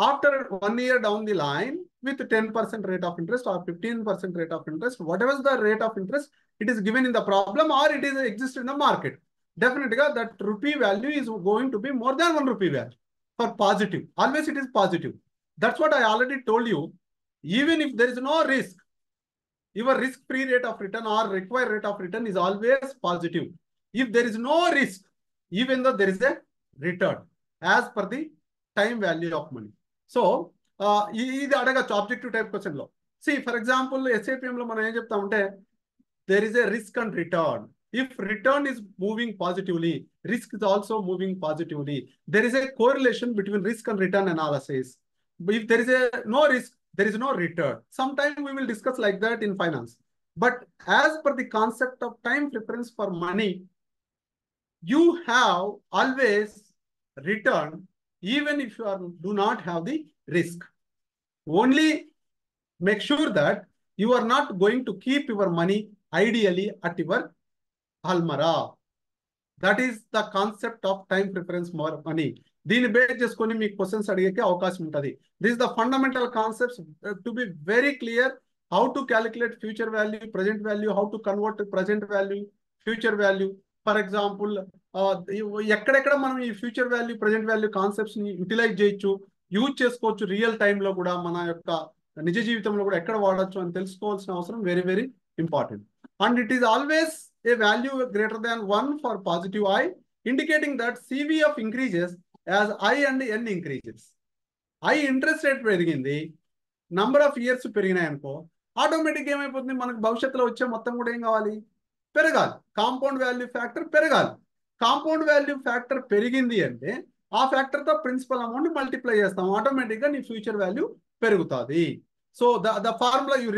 After 1 year down the line, with 10% rate of interest or 15% rate of interest, whatever is the rate of interest, it is given in the problem or it is exist in the market. Definitely, that rupee value is going to be more than 1 rupee value for positive. Always it is positive. That's what I already told you. Even if there is no risk, your risk-free rate of return or required rate of return is always positive. If there is no risk, even though there is a return as per the time value of money. So ఇది అడగచ్చు ఆబ్జెక్టివ్ టైప్ క్వశ్చన్ లో. సి ఫర్ ఎగ్జాంపుల్ SAPM లో మనం ఏం చెప్తామంటే there is a risk and return. If return is moving positively, risk is also moving positively. There is a correlation between risk and return analysis. If there is no risk, there is no return. Sometime we will discuss like that in finance. But as per the concept of time preference for money, you have always return even if you do not have the risk. Only make sure that you are not going to keep your money ideally at your almara. That is the concept of time preference more money. దీన్ని బేస్ చేసుకొని మీకు క్వశ్చన్స్ అడిగే అవకాశం ఉంటుంది. This is the fundamental concepts to be very clear. How to calculate future value, present value, how to convert present value, future value. For example ఎక్కడెక్కడ మనం ఈ future value present value concepts ని యూటిలైజ్ చేయొచ్చు, యూజ్ చేసుకోవచ్చు రియల్ టైంలో కూడా, మన యొక్క నిజ జీవితంలో కూడా ఎక్కడ వాడచ్చు అని తెలుసుకోవాల్సిన అవసరం very very important. And it is always a value greater than 1 for positive I, indicating that CVF increases as I and N increases. I interest rate పెరిగింది, నంబర్ ఆఫ్ ఇయర్స్ పెరిగినాయి అనుకో, ఆటోమేటిక్ ఏమైపోతుంది, మనకు భవిష్యత్తులో వచ్చే మొత్తం కూడా ఏం కావాలి, పెరగాలి. కాంపౌండ్ వాల్యూ ఫ్యాక్టర్ పెరగాలి. కాంపౌండ్ వాల్యూ ఫ్యాక్టర్ పెరిగింది అంటే ఆ ఫ్యాక్టర్ తో ప్రిన్సిపల్ అమౌంట్ మల్టిప్లై చేస్తాం, ఆటోమేటిక్ గా నీ ఫ్యూచర్ వాల్యూ పెరుగుతుంది. So the formula you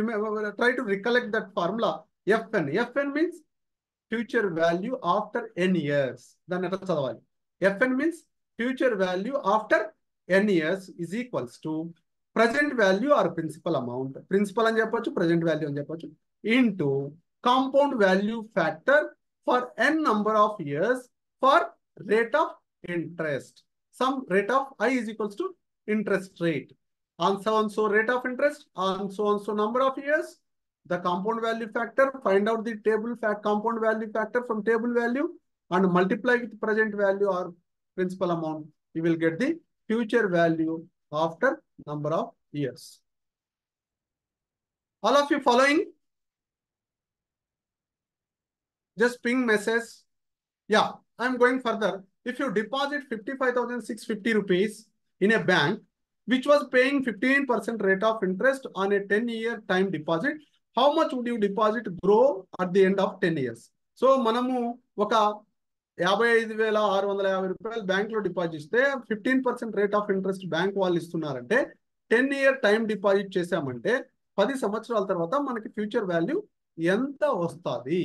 try to recollect that formula. FN means future value after n years. దాన్ని ఎట్లా చదవాలి? FN means future value after n years is equals to present value or principal amount. Principal అని చెప్పొచ్చు, present value అని చెప్పొచ్చు, into compound value factor for n number of years for rate of interest. Some rate of I is equals to interest rate on so and so rate of interest on so and so number of years. The compound value factor, find out the table compound value factor from table value and multiply with present value or principal amount. You will get the future value after number of years. All of you following? Just ping message. Yeah, I'm going further. If you deposit 55,650 rupees in a bank, which was paying 15% rate of interest on a 10-year time deposit, how much would you deposit grow at the end of 10 years? So, మనము ఒక 55,650 రూపాయలు బ్యాంక్ లో డిపాజిట్ ఇస్తే 15% రేట్ ఆఫ్ ఇంట్రెస్ట్ బ్యాంక్ వాళ్ళు ఇస్తున్నారంటే 10-year టైం డిపాజిట్ చేశామంటే 10 సంవత్సరాల తర్వాత మనకి ఫ్యూచర్ వాల్యూ ఎంత వస్తుంది?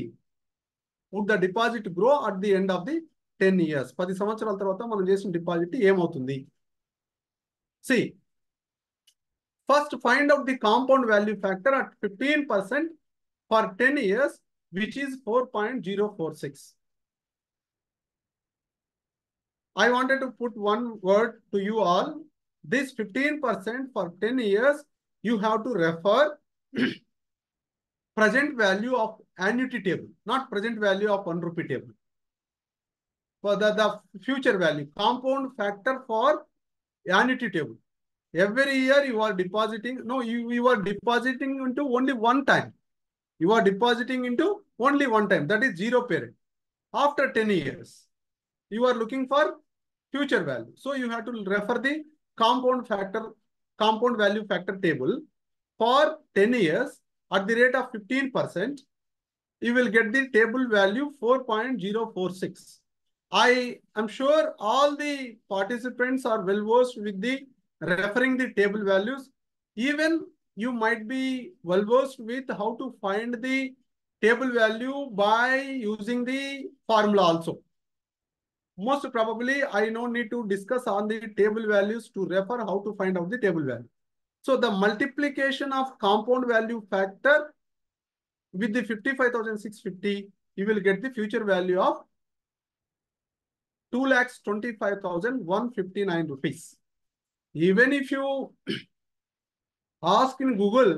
Would the deposit grow at the end of the 10 years? 10 సంవత్సరాల తర్వాత మనం చేసిన డిపాజిట్ ఏమవుతుంది? See, first find out the compound value factor at 15% for 10 years, which is 4.046. I wanted to put one word to you all. This 15% for 10 years, you have to refer present value of annuity table, not present value of 1 rupee table. For the future value, compound factor for annuity table. Every year you are depositing, no, you are depositing into only one time. You are depositing into only one time, that is zero period. After 10 years, you are looking for future value. So you have to refer the compound value factor table for 10 years at the rate of 15%. You will get the table value 4.046. I am sure all the participants are well versed with the referring the table values. Even you might be well versed with how to find the table value by using the formula also. Most probably, I no need to discuss on the table values to refer how to find out the table value. So the multiplication of compound value factor with the 55,650, you will get the future value of 2,25,159 rupees. Even if you ask in Google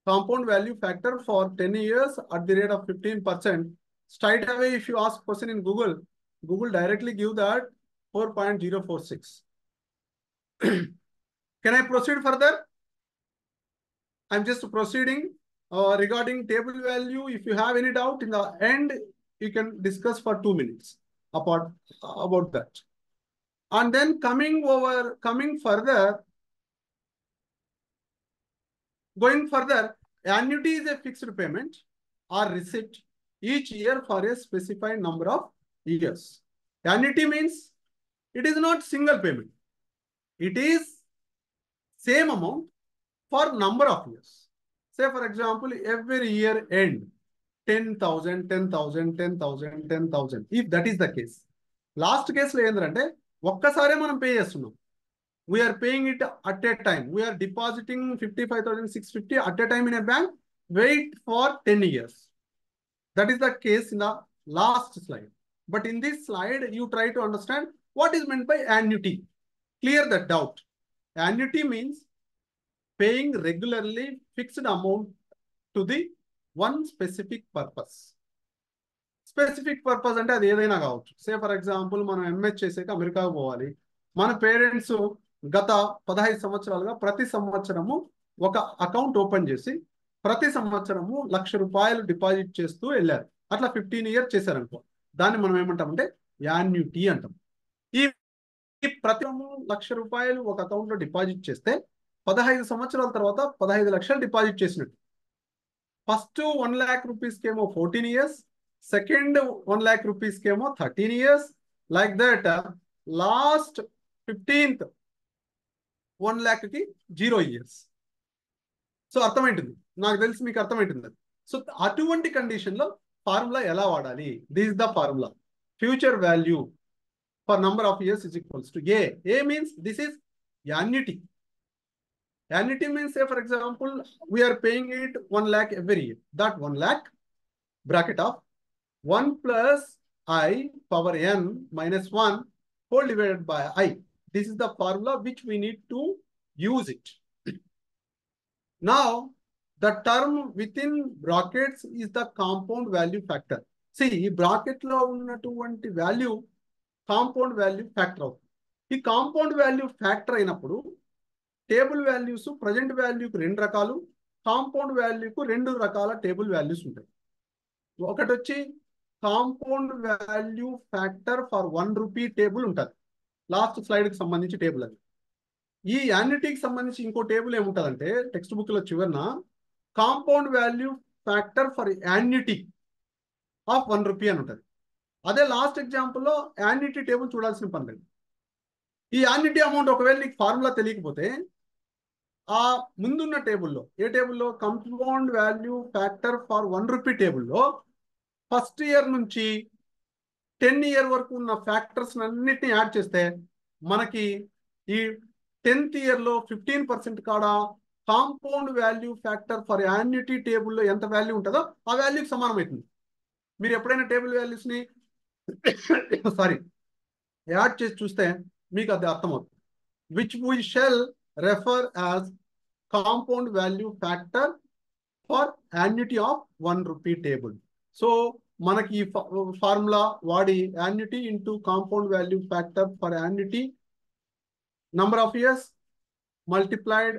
compound value factor for 10 years at the rate of 15%, straight away if you ask question in Google, Google directly give that 4.046. Can I proceed further? I'm just proceeding regarding table value. If you have any doubt in the end, you can discuss for 2 minutes about that. And then coming further, going further, annuity is a fixed payment or receipt each year for a specified number of years. Annuity means it is not single payment. It is same amount for number of years. Say for example, every year end 10,000, 10,000, 10,000, 10,000. If that is the case, last case lo endante ఒక్కసారే మనం పే చేస్తున్నాం. We are paying it at a time. We are depositing 55,650 at a time in a bank. Wait for 10 years. That is the case in the last slide. But in this slide, you try to understand what is meant by annuity. Clear that doubt. Annuity means paying regularly fixed amount to the one specific purpose. Specific purpose అంటే అది ఏదైనా కావచ్చు. సే ఫర్ ఎగ్జాంపుల్ మనం ఎంఎస్ చేసాక అమెరికాకు పోవాలి. మన పేరెంట్స్ గత 15 సంవత్సరాలుగా ప్రతి సంవత్సరము ఒక అకౌంట్ ఓపెన్ చేసి ప్రతి సంవత్సరము 1,00,000 రూపాయలు డిపాజిట్ చేస్తూ వెళ్ళారు. అట్లా 15 years చేశారనుకో, దాన్ని మనం ఏమంటామంటే యాన్యుటీ అంటాం. ఈ ప్రతి 1,00,000 రూపాయలు ఒక అకౌంట్ లో డిపాజిట్ చేస్తే 15 సంవత్సరాల తర్వాత 15 లక్షలు డిపాజిట్ చేసినట్టు. ఫస్ట్ 1 lakh rupees కేమో 14 years, సెకండ్ 1 lakh rupees కేమో 13 years, like that last 15th 1 lakh కి 0 years. సో అర్థమైంటుంది, నాకు తెలిసి మీకు అర్థమైంటుంది. సో అటువంటి కండిషన్ లో ఫార్ములా ఎలా వాడాలి? This is the formula. Future value for number of years is equals to A. A means this is annuity. Annuity means, say for example, we are paying it 1 lakh every year. That 1 lakh bracket of 1 plus I power n minus 1 whole divided by I. This is the formula which we need to use it. Now, the term within brackets is the compound value factor. See, bracket lo unnatuvanti value compound value factor అవుతుంది. ఈ కాంపౌండ్ వాల్యూ ఫ్యాక్టర్ అయినప్పుడు టేబుల్ వాల్యూస్ ప్రజెంట్ వాల్యూకి 2 రకాలు, కాంపౌండ్ వాల్యూకు 2 రకాల టేబుల్ వాల్యూస్ ఉంటాయి. ఒకటి వచ్చి compound value factor for 1 rupee table ఉంటుంది. లాస్ట్ స్లైడ్కి సంబంధించి టేబుల్ అది. ఈ యాన్యుటీకి సంబంధించి ఇంకో టేబుల్ ఏముంటుందంటే టెక్స్ట్ బుక్ లో చివరన compound value factor for annuity of 1 rupee అని ఉంటుంది. అదే లాస్ట్ ఎగ్జాంపుల్లో యాన్యుటీ టేబుల్ చూడాల్సిన పని లేదు. ఈ యాన్యుటీ అమౌంట్ ఒకవేళ నీకు ఫార్ములా తెలియకపోతే ఆ ముందున్న టేబుల్లో, ఏ టేబుల్లో, compound value factor for 1 rupee టేబుల్లో ఫస్ట్ ఇయర్ నుంచి 10 ఇయర్ వరకు ఉన్న ఫ్యాక్టర్స్ అన్నిటిని యాడ్ చేస్తే మనకి ఈ 10th ఇయర్లో 15% కాడ compound value factor for annuity టేబుల్లో ఎంత వాల్యూ ఉంటుందో ఆ వాల్యూకి సమానం అవుతుంది. మీరు ఎప్పుడైనా టేబుల్ వాల్యూస్ని యాడ్ చేసి చూస్తే మీకు అది అర్థమవుతుంది. Which we shall refer as compound value factor for annuity of 1 rupee table. So మనకి ఈ ఫార్ములా వాడి annuity into compound value factor for annuity number of years multiplied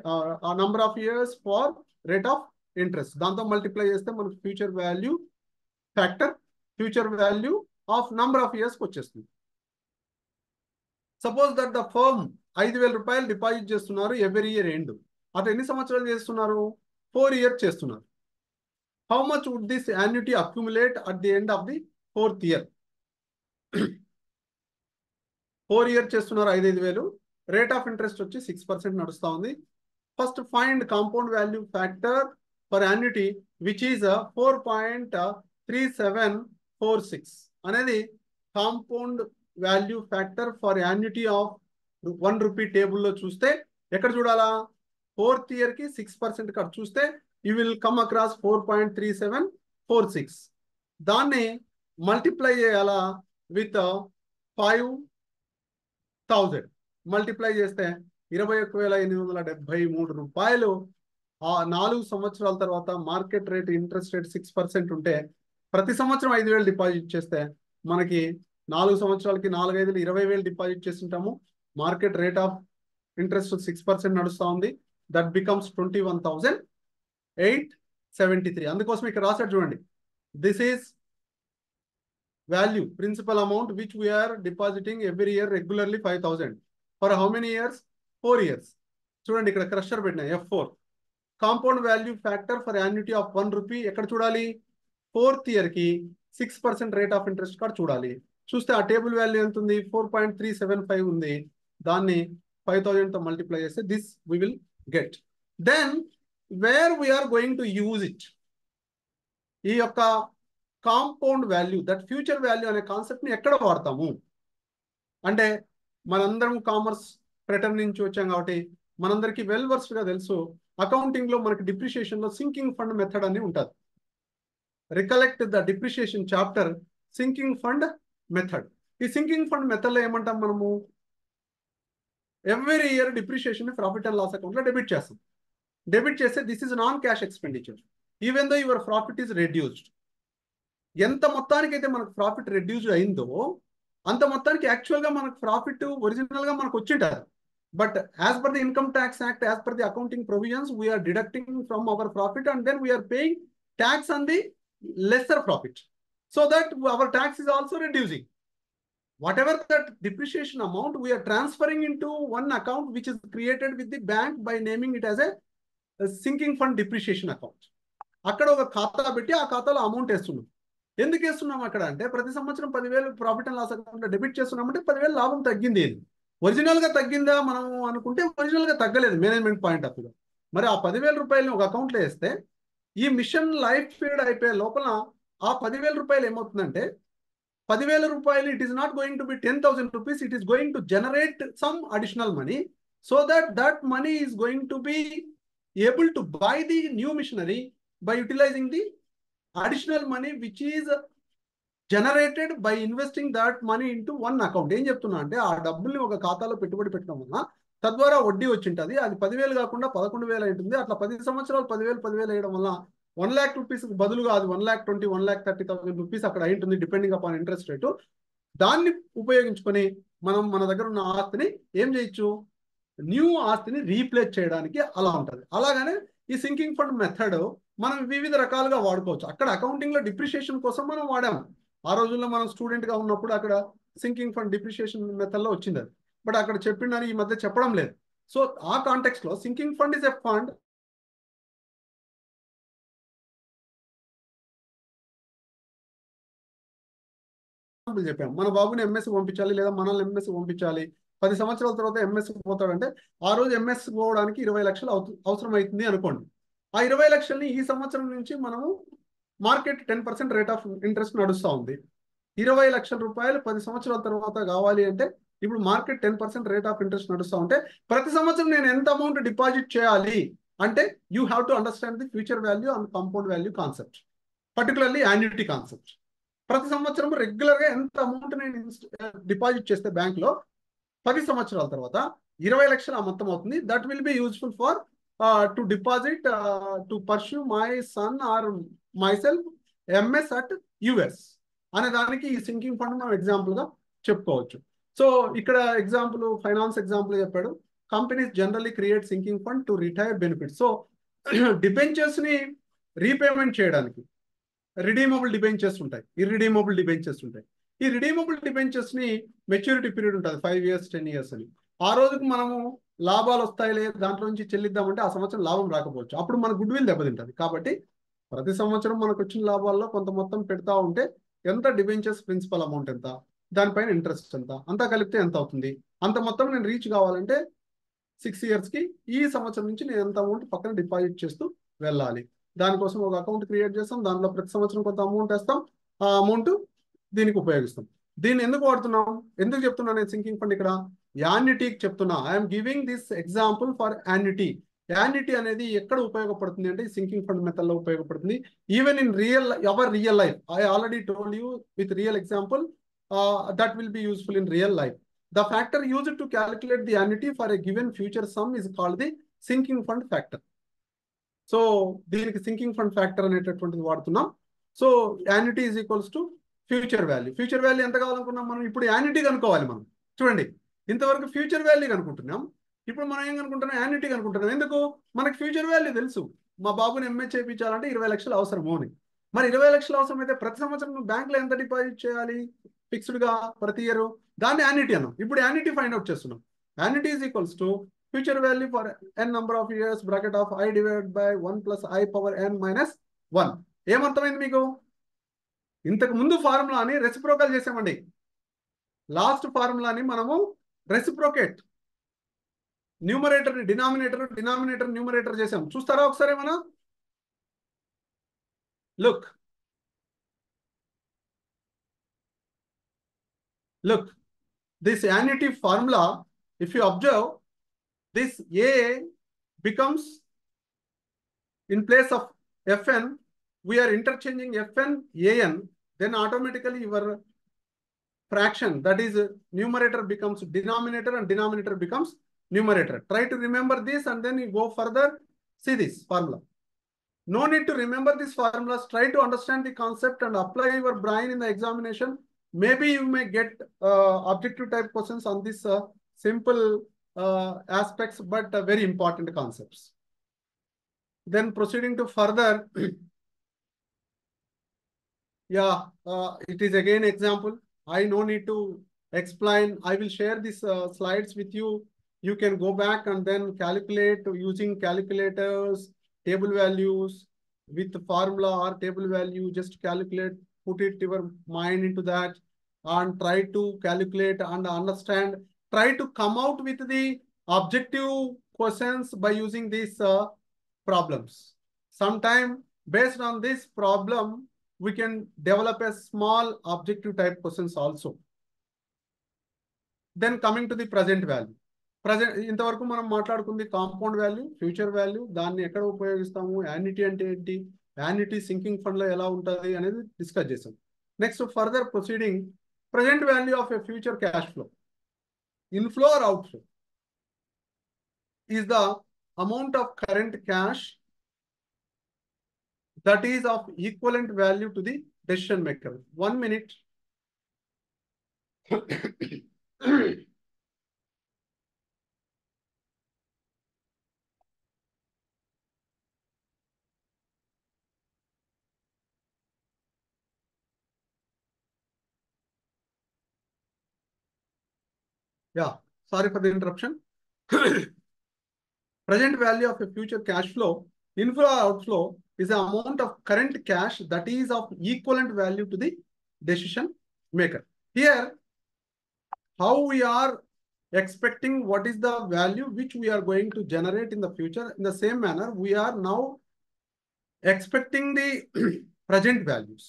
number of years for rate of interest, దాంతో మల్టిప్లై చేస్తే మనకు future value factor, future value of number of ఇయర్స్కి వచ్చేస్తుంది. సపోజ్ దట్ ద ఫర్మ్ 5,000 రూపాయలు డిపాజిట్ చేస్తున్నారు ఎవ్రీ ఇయర్ ఎండ్. అటు ఎన్ని సంవత్సరాలు చేస్తున్నారు? 4 ఇయర్స్ చేస్తున్నారు. How much would this annuity accumulate at the end of the 4th year? 4 year చేస్తున్నారు 5,000. రేట్ ఆఫ్ ఇంట్రెస్ట్ వచ్చి 6% నడుస్తూ ఉంది. First find compound value factor for annuity which is 4.3746 అనేది compound value factor for annuity of 1 rupee టేబుల్లో చూస్తే ఎక్కడ చూడాలా? 4th ఇయర్కి 6% కట్ చూస్తే యూ విల్ కమ్ అక్రాస్ 4.3746. దాన్ని మల్టిప్లై చేయాలా విత్ 5,000. మల్టిప్లై చేస్తే 21,873 రూపాయలు. ఆ 4 సంవత్సరాల తర్వాత మార్కెట్ రేట్ ఇంట్రెస్ట్ రేట్ 6% ఉంటే ప్రతి సంవత్సరం 5,000 డిపాజిట్ చేస్తే మనకి 4 సంవత్సరాలకి 4 5 20,000 డిపాజిట్ చేస్తుంటాము. మార్కెట్ రేట్ ఆఫ్ ఇంట్రెస్ట్ 6% నడుస్తూ ఉంది. That becomes 21,873. అందుకోసం ఇక్కడ రాసాడు చూడండి, this is value principal amount which we're depositing every year regularly 5,000 for how many years? 4 years. చూడండి ఇక్కడ క్రషర్ పెట్టిన F4. Compound value factor for annuity of 1 rupee ఎక్కడ చూడాలి? 4th ఇయర్కి 6% రేట్ ఆఫ్ ఇంట్రెస్ట్ కార్డ్ చూడాలి. చూస్తే ఆ టేబుల్ వాల్యూ ఎంత ఉంది? 4.375 ఉంది. దాన్ని 5,000తో మల్టిప్లై చేస్తే this we will get. Then where we're going to use it, ఈ యొక్క compound value that future value అనే కాన్సెప్ట్ని ఎక్కడ వాడతాము అంటే, మనందరం కామర్స్ ప్యాటర్న్ నుంచి వచ్చాం కాబట్టి మనందరికీ వెల్ వర్స్డ్గా తెలుసు, అకౌంటింగ్లో మనకి డిప్రిషియేషన్లో సింకింగ్ ఫండ్ మెథడ్ అని ఉంటుంది. Recollect the depreciation chapter sinking fund method. ఈ సింకింగ్ ఫండ్ మెథడ్లో ఏమంటాం మనము? Every year depreciation profit and loss అకౌంట్లో డెబిట్ చేస్తాం. డెబిట్ చేస్తే this is non cash expenditure even though your profit is reduced. ఎంత మొత్తానికి అయితే మనకు ప్రాఫిట్ రెడ్యూస్డ్ అయిందో అంత మొత్తానికి యాక్చువల్గా మనకు ప్రాఫిట్ ఒరిజినల్గా మనకు వచ్చింటారు. But as per the income tax act, as per the accounting provisions, we are deducting from our profit and then we are paying tax on the lesser profit, so that our tax is also reducing. Whatever that depreciation amount, we are transferring into one account which is created with the bank by naming it as a sinking fund depreciation account. అక్కడ ఒక ఖాతా పెట్టి ఆ ఖాతాలో అమౌంట్ వేస్తున్నాం. ఎందుకు వేస్తున్నాం అక్కడ అంటే, ప్రతి సంవత్సరం 10,000 ప్రాఫిట్ అండ్ లాస్ అకౌంట్లో డెబిట్ చేస్తున్నామంటే 10,000 లాభం తగ్గింది. ఒరిజినల్గా తగ్గిందా మనం అనుకుంటే ఒరిజినల్గా తగ్గలేదు మేనేజ్మెంట్ పాయింట్ ఆఫ్ వ్యూ. మరి ఆ 10,000 రూపాయలని ఒక అకౌంట్లో వేస్తే ఈ మిషన్ లైఫ్ పీరియడ్ అయిపోయే లోపల ఆ 10,000 రూపాయలు ఏమవుతుందంటే 10,000 రూపాయలు, it is not going to be 10,000 rupees. It is going to generate some additional money, so that money is going to be able to buy the new machinery by utilizing the additional money which is generated by investing that money into one account. ఏం చెప్తున్నా అంటే ఆ డబ్బుల్ని ఒక ఖాతాలో పెట్టుబడి పెట్టడం వల్ల తద్వారా వడ్డీ వచ్చింటది. అది 10,000 కాకుండా 11,000 ఉంటుంది. అట్లా 10 సంవత్సరాలు 10,000 వేయడం వల్ల 1,00,000 రూపీస్ బదులుగా అది 1,20,000 1,30,000 రూపీస్ అక్కడ అయి ఉంటుంది, డిపెండింగ్ అపాన్ ఇంట్రెస్ట్ రేటు. దాన్ని ఉపయోగించుకొని మనం మన దగ్గర ఉన్న ఆస్తిని ఏం చేయొచ్చు, న్యూ ఆస్తిని రీప్లేస్ చేయడానికి అలా ఉంటుంది. అలాగనే ఈ సింకింగ్ ఫండ్ మెథడ్ మనం వివిధ రకాలుగా వాడుకోవచ్చు. అక్కడ అకౌంటింగ్ లో డిప్రిషియేషన్ కోసం మనం వాడాము. ఆ రోజుల్లో మనం స్టూడెంట్ గా ఉన్నప్పుడు అక్కడ సింకింగ్ ఫండ్ డిప్రిషియేషన్ మెథడ్ లో వచ్చింది అది. బట్ అక్కడ చెప్పిండని ఈ మధ్య చెప్పడం లేదు. సో ఆ కాంటెక్స్ట్ లో sinking fund is a fund చెప్పాము. మన బాబుని ఎంఎస్ పంపించాలి లేదా మనల్ని ఎంఎస్ పంపించాలి, 10 సంవత్సరాల తర్వాత ఎంఎస్ పోతాడంటే ఆ రోజు ఎంఎస్ పోవడానికి 20 లక్షలు అవసరం అవుతుంది అనుకోండి. ఆ 20 లక్షల్ని ఈ సంవత్సరం నుంచి మనము మార్కెట్ 10% రేట్ ఆఫ్ ఇంట్రెస్ట్ నడుస్తూ ఉంది. 20 లక్షల రూపాయలు 10 సంవత్సరాల తర్వాత కావాలి అంటే ఇప్పుడు మార్కెట్ 10% రేట్ ఆఫ్ ఇంట్రెస్ట్ నడుస్తూ ఉంటే ప్రతి సంవత్సరం నేను ఎంత అమౌంట్ డిపాజిట్ చేయాలి అంటే you have to understand the future value and compound value concept, particularly annuity concept. ప్రతి సంవత్సరం రెగ్యులర్ గా ఎంత అమౌంట్ నేను డిపాజిట్ చేస్తే బ్యాంక్ లో 10 సంవత్సరాల తర్వాత 20 లక్షలు ఆ మొత్తం అవుతుంది. That will be useful for to deposit to pursue my son or myself MS at US అనే దానికి ఈ సింకింగ్ ఫండ్ మనం ఎగ్జాంపుల్ గా చెప్పుకోవచ్చు. సో ఇక్కడ ఎగ్జాంపుల్ ఫైనాన్స్ ఎగ్జాంపుల్ చెప్పాడు. Companies generally create sinking fund to retire benefit. So debentures ని రీపేమెంట్ చేయడానికి రిడీమబుల్ డిబెంచర్స్ ఉంటాయి, ఇర్రిడీమబుల్ డిబెంచర్స్ ఉంటాయి. ఈ రిడీమబుల్ డిబెంచర్స్ ని మెచ్యూరిటీ పీరియడ్ ఉంటుంది 5 years 10 years అని. ఆ రోజుకు మనము లాభాలు వస్తాయి లేదు దాంట్లో నుంచి చెల్లిద్దామంటే ఆ సంవత్సరం లాభం రాకపోవచ్చు, అప్పుడు మన గుడ్ విల్ దెబ్బతింటుంది. కాబట్టి ప్రతి సంవత్సరం మనకు వచ్చిన లాభాల్లో కొంత మొత్తం పెడతా ఉంటే ఎంత డిబెంచర్స్ ప్రిన్సిపల్ అమౌంట్ ఎంత, దానిపైన ఇంట్రెస్ట్ ఎంత, అంతా కలిపితే ఎంత అవుతుంది, అంత మొత్తం నేను రీచ్ కావాలంటే 6 years కి ఈ సంవత్సరం నుంచి నేను ఎంత అమౌంట్ పక్కన డిపాజిట్ చేస్తూ వెళ్ళాలి. దానికోసం ఒక అకౌంట్ క్రియేట్ చేస్తాం, దాంట్లో ప్రతి సంవత్సరం కొంత అమౌంట్ వేస్తాం, ఆ అమౌంట్ దీనికి ఉపయోగిస్తాం. దీన్ని ఎందుకు వాడుతున్నాం, ఎందుకు చెప్తున్నా నేను సింకింగ్ ఫండ్ ఇక్కడ యాన్యుటీకి చెప్తున్నా. I'm giving this example for annuity. Annuity అనేది ఎక్కడ ఉపయోగపడుతుంది అంటే సింకింగ్ ఫండ్ మెథడ్ లో ఉపయోగపడుతుంది. Even in our real life, I already told you with real example that will be useful in real life. The factor used to calculate the annuity for a given future sum is called the sinking fund factor. So దీనికి సింకింగ్ ఫండ్ ఫ్యాక్టర్ అనేటటువంటిది వాడుతున్నాం. So annuity is equals to future value. Future value ఎంత కావాలనుకున్నాం మనం, ఇప్పుడు యాన్యుటీ కనుక్కోవాలి మనం. చూడండి ఇంతవరకు ఫ్యూచర్ వాల్యూ కనుక్కుంటున్నాం, ఇప్పుడు మనం ఏం కనుక్కుంటున్నాం, యాన్యుటీ కనుక్కుంటున్నాం. ఎందుకు, మనకి ఫ్యూచర్ వాల్యూ తెలుసు. మా బాబుని ఎంఏ చేయించాలంటే 20 లక్షలు అవసరము అని. మరి 20 లక్షలు అవసరం అయితే ప్రతి సంవత్సరం బ్యాంక్లో ఎంత డిపాజిట్ చేయాలి ఫిక్స్డ్ గా ప్రతి ఇయర్, దాన్ని యాన్యుటీ అన్నాం. ఇప్పుడు యాన్యుటీ ఫైండ్ అవుట్ చేస్తున్నాం. Annuity is equals to future value for n number of years bracket of I divided by 1 plus I power n minus 1. ఏమర్థమైంది మీకు, ఇంతకు ముందు ఫార్ములాని రెసిప్రోకల్ చేసామండి. లాస్ట్ ఫార్ములాని మనము రెసిప్రోకేట్, న్యూమరేటర్ ని డినామినేటర్, డినామినేటర్ న్యూమరేటర్ చేసాం. చూస్తారా ఒకసారి ఏమన్నా, look this annuity formula, if you observe, this A becomes in place of Fn, we are interchanging Fn An, then automatically your fraction, that is numerator becomes denominator and denominator becomes numerator. Try to remember this and then you go further. See this formula. No need to remember these formulas. Try to understand the concept and apply your brain in the examination. Maybe you may get objective type questions on this simple aspects, but very important concepts. Then proceeding to further, yeah, it is again example. I no need to explain. I will share these slides with you. You can go back and then calculate using calculators, table values with formula or table value. Just calculate, put it your mind into that and try to calculate and understand. Try to come out with the objective questions by using these problems. Sometime based on this problem, we can develop a small objective type questions also. Then coming to the present value. Present ఇంతవరకు మనం మాట్లాడుకుంది కాంపౌండ్ వాల్యూ, ఫ్యూచర్ వాల్యూ, దాన్ని ఎక్కడ ఉపయోగిస్తాము, యాన్యుటీ అంటే ఏంటి, యాన్యుటీ సింకింగ్ ఫండ్ లో ఎలా ఉంటుంది అనేది డిస్కస్ చేసాం. Next further proceeding, present value of a future cash flow, inflow or outflow, is the amount of current cash that is of equivalent value to the decision maker. 1 minute. Yeah, sorry for the interruption. Present value of a future cash flow, inflow or outflow, is the amount of current cash that is of equivalent value to the decision maker. Here, how we are expecting what is the value which we are going to generate in the future. In the same manner, we are now expecting the present values.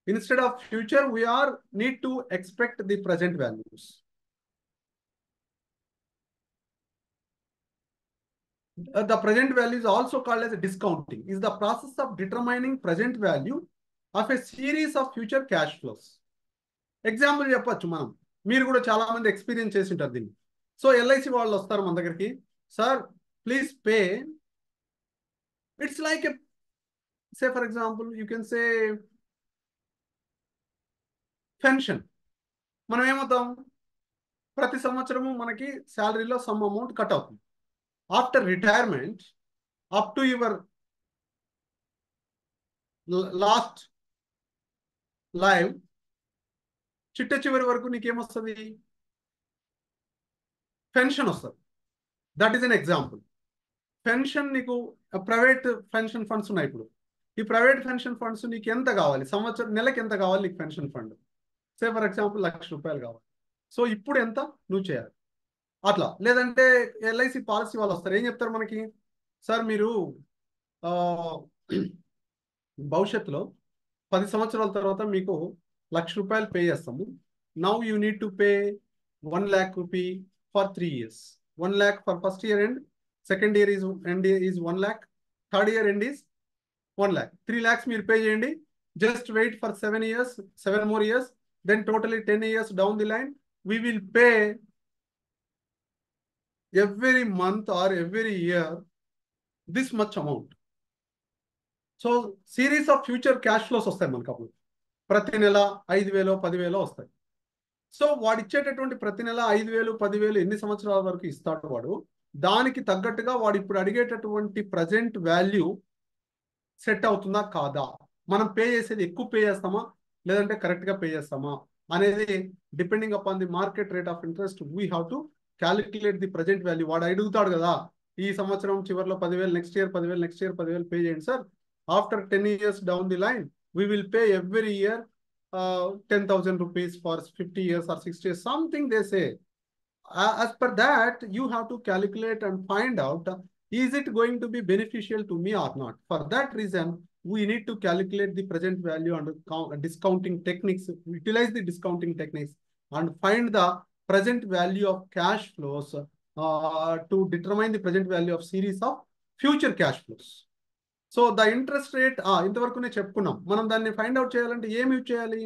Instead of future, we need to expect the present values. The present value is also called as a discounting. Is the process of determining present value of a series of future cash flows. Example చెప్పొచ్చు మనం, మీరు కూడా చాలా మంది ఎక్స్పీరియన్స్ చేసి ఉంటారు దీన్ని. సో ఎల్ఐసి వాళ్ళు వస్తారు మన దగ్గరికి, sir please pay, it's like a say for example you can say pension. మనం ఏమవుతాం, ప్రతి సంవత్సరము మనకి శాలరీలో సమ్ అమౌంట్ కట్ అవుతుంది. After retirement up to your last live, చిట్ట చివరి వరకు నీకేమొస్తుంది, పెన్షన్ వస్తుంది. That is an example. Pension నీకు ప్రైవేట్ పెన్షన్ ఫండ్స్ ఉన్నాయి. ఇప్పుడు ఈ ప్రైవేట్ పెన్షన్ ఫండ్స్ నీకు ఎంత కావాలి, సంవత్సరం నెలకి ఎంత కావాలి నీకు pension fund, say for example ₹1,00,000 కావాలి. సో ఇప్పుడు ఎంత నువ్వు చేయాలి అట్లా. లేదంటే ఎల్ఐసి పాలసీ వాళ్ళు వస్తారు, ఏం చెప్తారు మనకి, సార్ మీరు భవిష్యత్తులో 10 సంవత్సరాల తర్వాత మీకు ₹1,00,000 పే చేస్తాము. Now you need to pay ₹1,00,000 for 3 years. 1,00,000 for first year end, second year end is 1,00,000, third year end is 1,00,000. 3 lakhs మీరు పే చేయండి. Just wait for 7 years, 7 more years, then totally 10 years down the line, we will pay every month or every year this much amount. So series of future cash flows వస్తాయి మనకు. అప్పుడు ప్రతి నెల 5,000, 10,000 వస్తాయి. సో వాడు ఇచ్చేటటువంటి ప్రతి నెల 5,000, 10,000 ఎన్ని సంవత్సరాల వరకు ఇస్తాడు వాడు, దానికి తగ్గట్టుగా వాడు ఇప్పుడు అడిగేటటువంటి ప్రజెంట్ వాల్యూ సెట్ అవుతుందా కాదా, మనం పే చేసేది ఎక్కువ పే చేస్తామా లేదంటే కరెక్ట్గా పే చేస్తామా అనేది depending upon the market rate of interest we have to calculate the present value. వాడు అడుగుతాడు కదా, ఈ సంవత్సరం చివరిలో 10,000, next year 10,000, next year 10,000 pay చేయండి sir. After 10 years down the line we will pay every year ₹10,000 for 50 years or 60 years, something they say. As per that, you have to calculate and find out, is it going to be beneficial to me or not? For that reason, we need to calculate the present value and discounting techniques, utilize the discounting techniques and find the present value of cash flows to determine the present value of series of future cash flows. So the interest rate ఇంతవరకునే చెప్పుకున్నాం. మనం దాన్ని ఫైండ్ అవుట్ చేయాలంటే ఏం యూజ్ చేయాలి,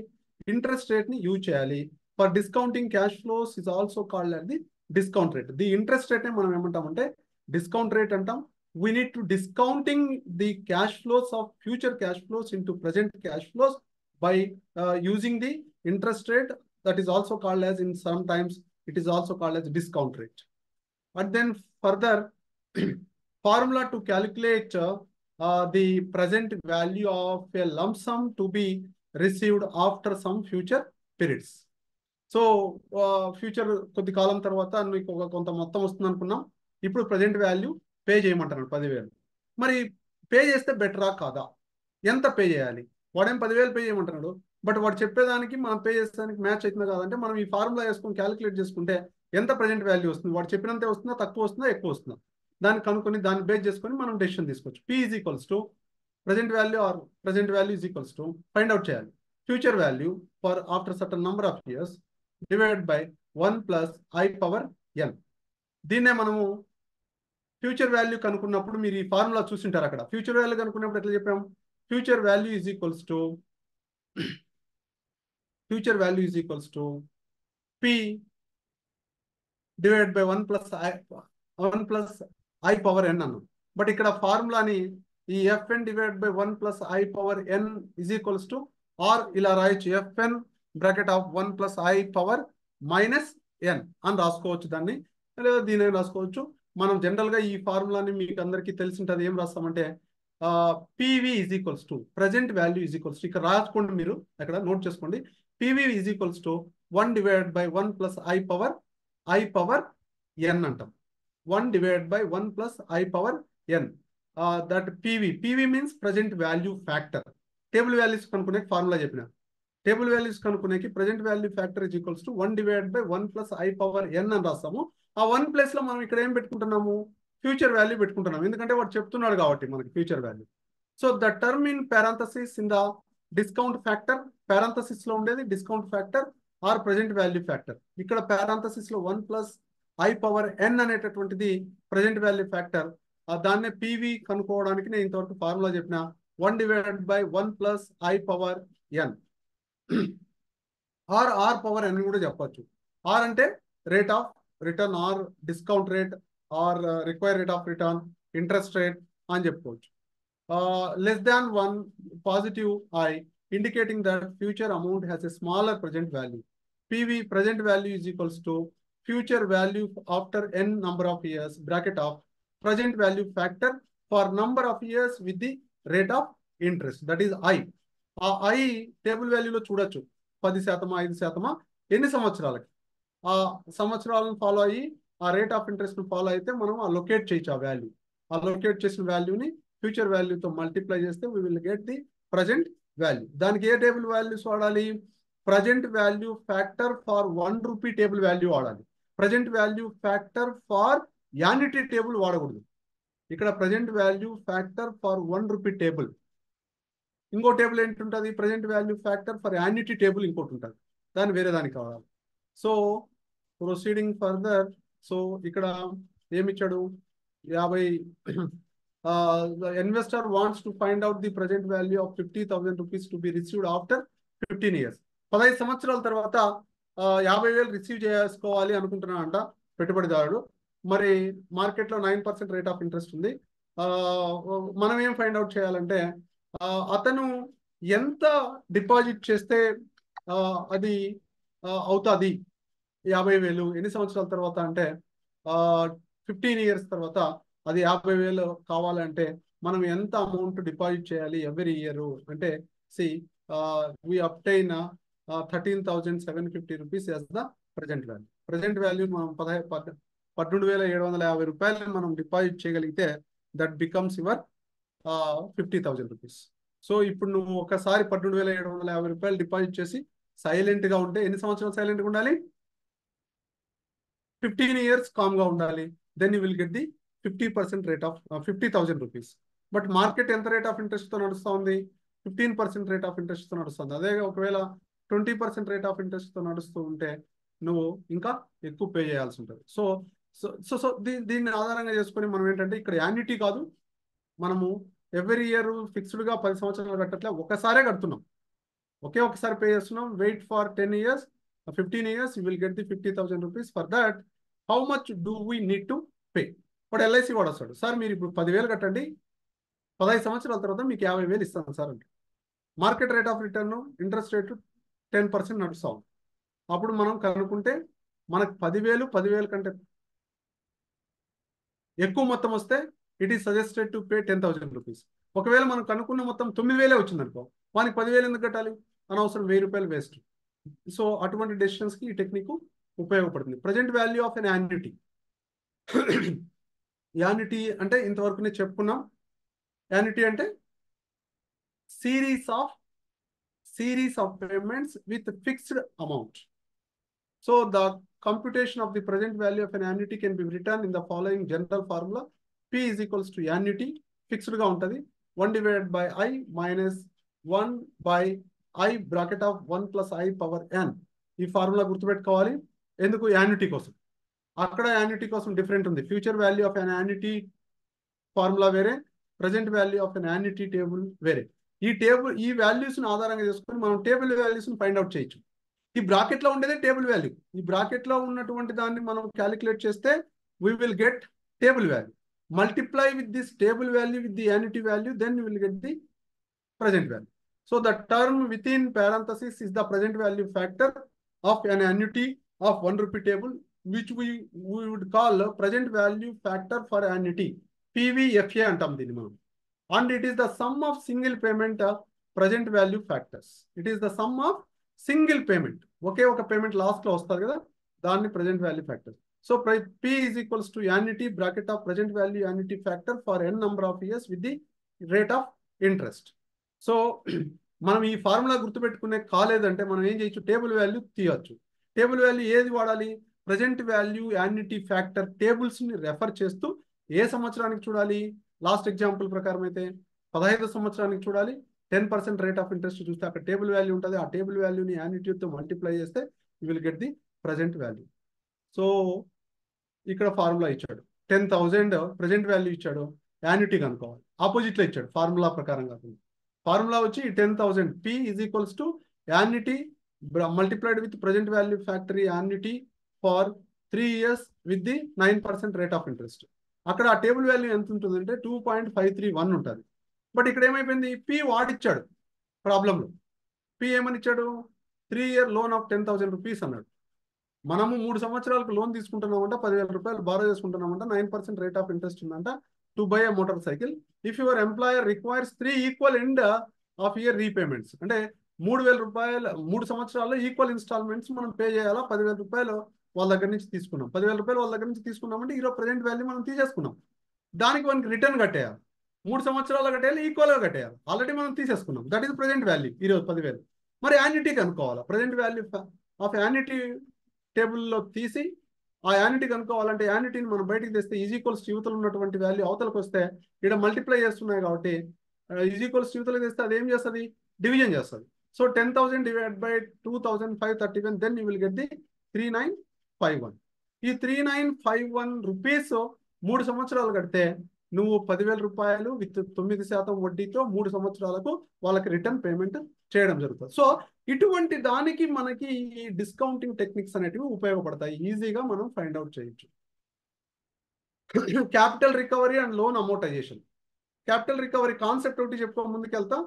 ఇంట్రెస్ట్ రేట్ ని యూజ్ చేయాలి. For discounting cash flows is also called at the discount rate. The interest rate ని మనం ఏమంటామంటే డిస్కౌంట్ రేట్ అంటాం. We need to discounting the cash flows of future cash flows into present cash flows by using the interest rate. That is also called as, in some times it is also called as discount rate. And then further formula to calculate the present value of a lump sum to be received after some future periods. So future కొద్ది కాలం తర్వాత మీకు కొంత మొత్తం వస్తుంది అనుకున్నాం. ఇప్పుడు ప్రజెంట్ వాల్యూ పే చేయమంటారు 10,000. మరి పే చేస్తే బెటరా కాదా, ఎంత పే చేయాలి? వాడేం 10,000 పే చేయమంటున్నాడు, బట్ వాడు చెప్పేదానికి మనం పే చేసేదానికి మ్యాచ్ అవుతుందా కాదంటే మనం ఈ ఫార్ములా వేసుకొని క్యాలిక్యులేట్ చేసుకుంటే ఎంత ప్రజెంట్ వాల్యూ వస్తుంది, వాడు చెప్పినంతే వస్తుందా, తక్కువ వస్తుందా, ఎక్కువ వస్తుందా, దాన్ని కనుక్కొని దాన్ని బేస్ చేసుకొని మనం డెసిషన్ తీసుకోవచ్చు. P is equals to present value or present value is equals to find out చేయాలి future value for after certain number of years divided by 1 plus i power n. దీన్నే మనము ఫ్యూచర్ వాల్యూ కనుక్కున్నప్పుడు మీరు ఈ ఫార్ములా చూసింటారు. అక్కడ ఫ్యూచర్ వాల్యూ కనుక్కున్నప్పుడు ఎట్లా చెప్పాం? Future value is equals to p divide by 1 plus i power n అన్నాం. బట్ ఇక్కడ ఫార్ములాని ఈ f n divide by 1 plus i power n is equals to r ఇలా రాయొచ్చు, f n bracket of 1 plus i power minus n అని రాసుకోవచ్చు. దాన్ని లేదా దీని రాసుకోవచ్చు. మనం జనరల్ గా ఈ ఫార్ములాని మీకు అందరికీ తెలిసింటది. ఏం రాస్తామంటే PV is equals to present value is equals to, ఇక్కడ రాసుకోండి, మీరు అక్కడ నోట్ చేసుకోండి. PV is equals to 1 divide by 1 plus i power n అంటాం. 1 divide by 1 plus i power n. That PV means present value factor. Table values కనుక్కునే ఫార్ములా చెప్పిన. టేబుల్ వాల్యూస్ కనుక్కునేకి present value factor is equals to 1 divide by 1 plus i power n అని రాస్తాము. ఆ 1 ప్లేస్ లో మనం ఇక్కడ ఏం పెట్టుకుంటున్నాము? ఫ్యూచర్ వాల్యూ పెట్టుకుంటున్నాం. ఎందుకంటే వాడు చెప్తున్నాడు కాబట్టి మనకి future value. So the term in parenthesis in the discount factor, parenthesis లో ఉండేది discount factor or present value factor. ఇక్కడ పారాంథసిస్ లో 1 ప్లస్ ఐ పవర్ ఎన్ అనేటటువంటిది ప్రజెంట్ వాల్యూ ఫ్యాక్టర్. దాన్నే పివి కనుక్కోవడానికి నేను ఇంతవరకు ఫార్ములా చెప్పిన 1 divided by 1 plus i power n or power n కూడా చెప్పచ్చు. ఆర్ అంటే rate of return or discount rate or require rate of return, interest rate అని చెప్పుకోవచ్చు. Less than 1 positive I indicating that future amount has a smaller present value. PV present value is equals to future value after n number of years bracket of present value factor for number of years with the rate of interest, that is I. I table వాల్యూలో చూడొచ్చు 10%, 5%, ఎన్ని సంవత్సరాలకి. ఆ సంవత్సరాలను ఫాలో అయ్యి ఆ రేట్ ఆఫ్ ఇంట్రెస్ట్ ఫాలో అయితే మనం లొకేట్ చేయొచ్చు ఆ వాల్యూ. ఆ లొకేట్ చేసిన వాల్యూని ఫ్యూచర్ వాల్యూతో మల్టిప్లై చేస్తే we will get the present value. దానికి ఏ టేబుల్ వాల్యూస్ వాడాలి? Present value factor for 1 rupee table value వాడాలి. Present value factor for annuity table వాడకూడదు. ఇక్కడ present value factor for 1 rupee table. ఇంకో టేబుల్ ఏంటుంటుంది? Present value factor for annuity table ఇంకోటి ఉంటుంది. దాన్ని వేరే దానికి కావాలి. So proceeding further. సో ఇక్కడ ఏమిచ్చాడు? 50. The investor wants to find out the present value of 50,000 rupees to be received after 15 years. 15 సంవత్సరాల తర్వాత 50,000 రిసీవ్ చేసుకోవాలి అనుకుంటున్నాడంట పెట్టుబడిదారుడు. మరి మార్కెట్లో 9% రేట్ ఆఫ్ ఇంట్రెస్ట్ ఉంది. మనం ఏం ఫైండ్ అవుట్ చేయాలంటే అతను ఎంత డిపాజిట్ చేస్తే అది అవుతుంది 50,000 ఎన్ని సంవత్సరాల తర్వాత అంటే 15 years తర్వాత అది 50,000 కావాలంటే మనం ఎంత అమౌంట్ డిపాజిట్ చేయాలి ఎవ్రీ ఇయర్ అంటే we obtain 13,750 rupees as the present value. Present value మనం 12,750 రూపాయలు మనం డిపాజిట్ చేయగలిగితే that becomes your 50,000 rupees. So ఇప్పుడు నువ్వు ఒకసారి 12,750 రూపాయలు డిపాజిట్ చేసి సైలెంట్ గా ఉంటే ఎన్ని సంవత్సరాలు సైలెంట్ గా ఉండాలి? 15 years కామ్ గా ఉండాలి. Then you will get the 50% rate of 50,000 rupees. But market ఎంత రేట్ ఆఫ్ ఇంట్రెస్ట్ తో నడుస్తూ ఉంది? 15% రేట్ ఆఫ్ ఇంట్రెస్ట్ తో నడుస్తుంది. అదే ఒకవేళ 20% రేట్ ఆఫ్ ఇంట్రెస్ట్ తో నడుస్తూ ఉంటే నువ్వు ఇంకా ఎక్కువ పే చేయాల్సి ఉంటుంది. సో సో సో సో దీన్ని ఆధారంగా చేసుకొని మనం ఏంటంటే ఇక్కడ యాన్యుటీ కాదు, మనము ఎవ్రీ ఇయర్ ఫిక్స్డ్ గా 10 సంవత్సరాలు కట్టట్లే, ఒకసారే కడుతున్నాం, ఒకసారి పే చేస్తున్నాం. Wait for 10 years, 15 years, you will get the 50,000 rupees. For that, how much do we need to pay? But LIC వాడు వస్తాడు, సార్ మీరు ఇప్పుడు 10,000 కట్టండి, 15 సంవత్సరాల తర్వాత మీకు 50,000 ఇస్తాను సార్ అంటే. Market rate of return interest rate 10% నడుస్తాం. అప్పుడు మనం కనుక్కుంటే మనకు 10,000 కంటే ఎక్కువ మొత్తం వస్తే it is suggested to pay 10,000 rupees. ఒకవేళ మనం కనుక్కున్న మొత్తం 9,000 వచ్చింది అనుకో, వానికి 10,000 ఎందుకు కట్టాలి? అనవసరం 1,000 రూపాయలు వేస్ట్. సో అటువంటి డెసిషన్స్ కి ఈ టెక్నిక్ ఉపయోగపడుతుంది. Present value of an annuity. Annuity అంటే ఇంతవరకు నేను చెప్పుకున్నాం. యాన్యుటీ అంటే series of payments with fixed amount. So the computation of the present value of an annuity can be written in the following general formula. P is equals to annuity, fixed గా ఉంటుంది, 1 divided by I minus 1 by I bracket of 1 plus I power n. ఈ ఫార్ములా గుర్తుపెట్టుకోవాలి. ఎందుకు? యాన్యుటీ కోసం. అక్కడ యాన్యుటీ కోసం డిఫరెంట్ ఉంది. Future value of an annuity formula వేరే, present value of an annuity table వేరే. ఈ వాల్యూస్ని ఆధారంగా చేసుకొని మనం టేబుల్ వాల్యూస్ని ఫైండ్ అవుట్ చేయొచ్చు. ఈ బ్రాకెట్ లో ఉండేదే టేబుల్ వాల్యూ. ఈ బ్రాకెట్ లో ఉన్నటువంటి దాన్ని మనం క్యాలిక్యులేట్ చేస్తే we will get table value. Multiply with this table value with the annuity value, then you will get the present value. So the term within parenthesis is the present value factor of an annuity of 1 rupee table, which we would call present value factor for annuity. PVFA antam dini manam. And it is the sum of single payment present value factors. It is the sum of single payment. Okay, oka payment last lo vastadu kada, danni present value factor. So P is equals to annuity bracket of present value annuity factor for n number of years with the rate of interest. So మనం ఈ ఫార్ములా గుర్తుపెట్టుకునే కాలేదంటే మనం ఏం చేయొచ్చు? టేబుల్ వాల్యూ తీయొచ్చు. టేబుల్ వాల్యూ ఏది వాడాలి? ప్రజెంట్ వాల్యూ యాన్యుటీ ఫ్యాక్టర్ టేబుల్స్ని రెఫర్ చేస్తూ ఏ సంవత్సరానికి చూడాలి? లాస్ట్ ఎగ్జాంపుల్ ప్రకారం అయితే 15 సంవత్సరానికి చూడాలి. 10% రేట్ ఆఫ్ ఇంట్రెస్ట్ చూస్తే అక్కడ టేబుల్ వాల్యూ ఉంటుంది. ఆ టేబుల్ వాల్యూని యాన్యుటీతో మల్టిప్లై చేస్తే you will get the present value. So ఇక్కడ ఫార్ములా ఇచ్చాడు, 10,000 ప్రజెంట్ వాల్యూ ఇచ్చాడు, యాన్యుటీ కనుక్కోవాలి. ఆపోజిట్లో ఇచ్చాడు ఫార్ములా ప్రకారం కాకుండా. ఫార్ములా వచ్చి 10,000 P is equals to annuity multiplied with present value factory annuity for 3 years with the 9% rate of interest. అక్కడ ఆ టేబుల్ వాల్యూ ఎంత ఉంటుందంటే 2.531 ఉంటుంది. బట్ ఇక్కడ ఏమైపోయింది? P వాడిచ్చాడు ప్రాబ్లంలో. P ఏమని ఇచ్చాడు? 3 year లోన్ ఆఫ్ 10,000 రూపీస్ అన్నాడు. మనము 3 సంవత్సరాలకు లోన్ తీసుకుంటున్నామంట, 10,000 రూపాయలు బారో చేసుకుంటున్నామంట, 9% రేట్ ఆఫ్ ఇంట్రెస్ట్ ఉందంట to buy a motor cycle. If your employer requires 3 equal end of year repayments, అంటే 3,000 రూపాయలు 3 సంవత్సరాల్లో ఈక్వల్ ఇన్స్టాల్మెంట్స్ మనం పే చేయాలా. 10,000 రూపాయలు వాళ్ళ దగ్గర నుంచి తీసుకున్నాం. 10,000 రూపాయలు వాళ్ళ దగ్గర నుంచి తీసుకున్నామంటే ఈరోజు ప్రజెంట్ వాల్యూ మనం తీసేసుకున్నాం. దానికి మనకి రిటర్న్ కట్టేయాలి. 3 సంవత్సరాలు కట్టేయాలి, ఈక్వల్గా కట్టేయాలి. ఆల్రెడీ మనం తీసేసుకున్నాం. దట్ ఈస్ ప్రజెంట్ వాల్యూ ఈరోజు 10,000. మరి యాన్యుటీ కనుక్కోవాలి. ప్రజెంట్ వాల్యూ ఆఫ్ యాన్యుటీ టేబుల్లో తీసి ఆ యాన్యుటీ కనుక్కోవాలంటే యాన్యుటీని మనం బయటికి తెస్తే ఈజ్ ఈక్వల్స్ యువతలు ఉన్నటువంటి వాల్యూ అవతలకు వస్తే ఇక్కడ మల్టిప్లై చేస్తున్నాయి కాబట్టి ఈజ్ ఈక్వల్స్ యువతలకు తెస్తే అది ఏం చేస్తుంది? డివిజన్ చేస్తుంది. So 10,000 divide by 2,531, then you will get the 3,951. ఈ 3,951 రూపీస్ 3 సంవత్సరాలు కడితే నువ్వు 10,000 రూపాయలు విత్ 9% వడ్డీతో 3 సంవత్సరాలకు వాళ్ళకి రిటర్న్ పేమెంట్ చేయడం జరుగుతుంది. సో ఇటువంటి దానికి మనకి ఈ డిస్కౌంటింగ్ టెక్నిక్స్ అనేటివి ఉపయోగపడతాయి. ఈజీగా మనం ఫైండ్ అవుట్ చేయొచ్చు. Capital recovery and loan amortization. Capital recovery concept ఒకటి చెప్పుకో ముందుకెళ్తా.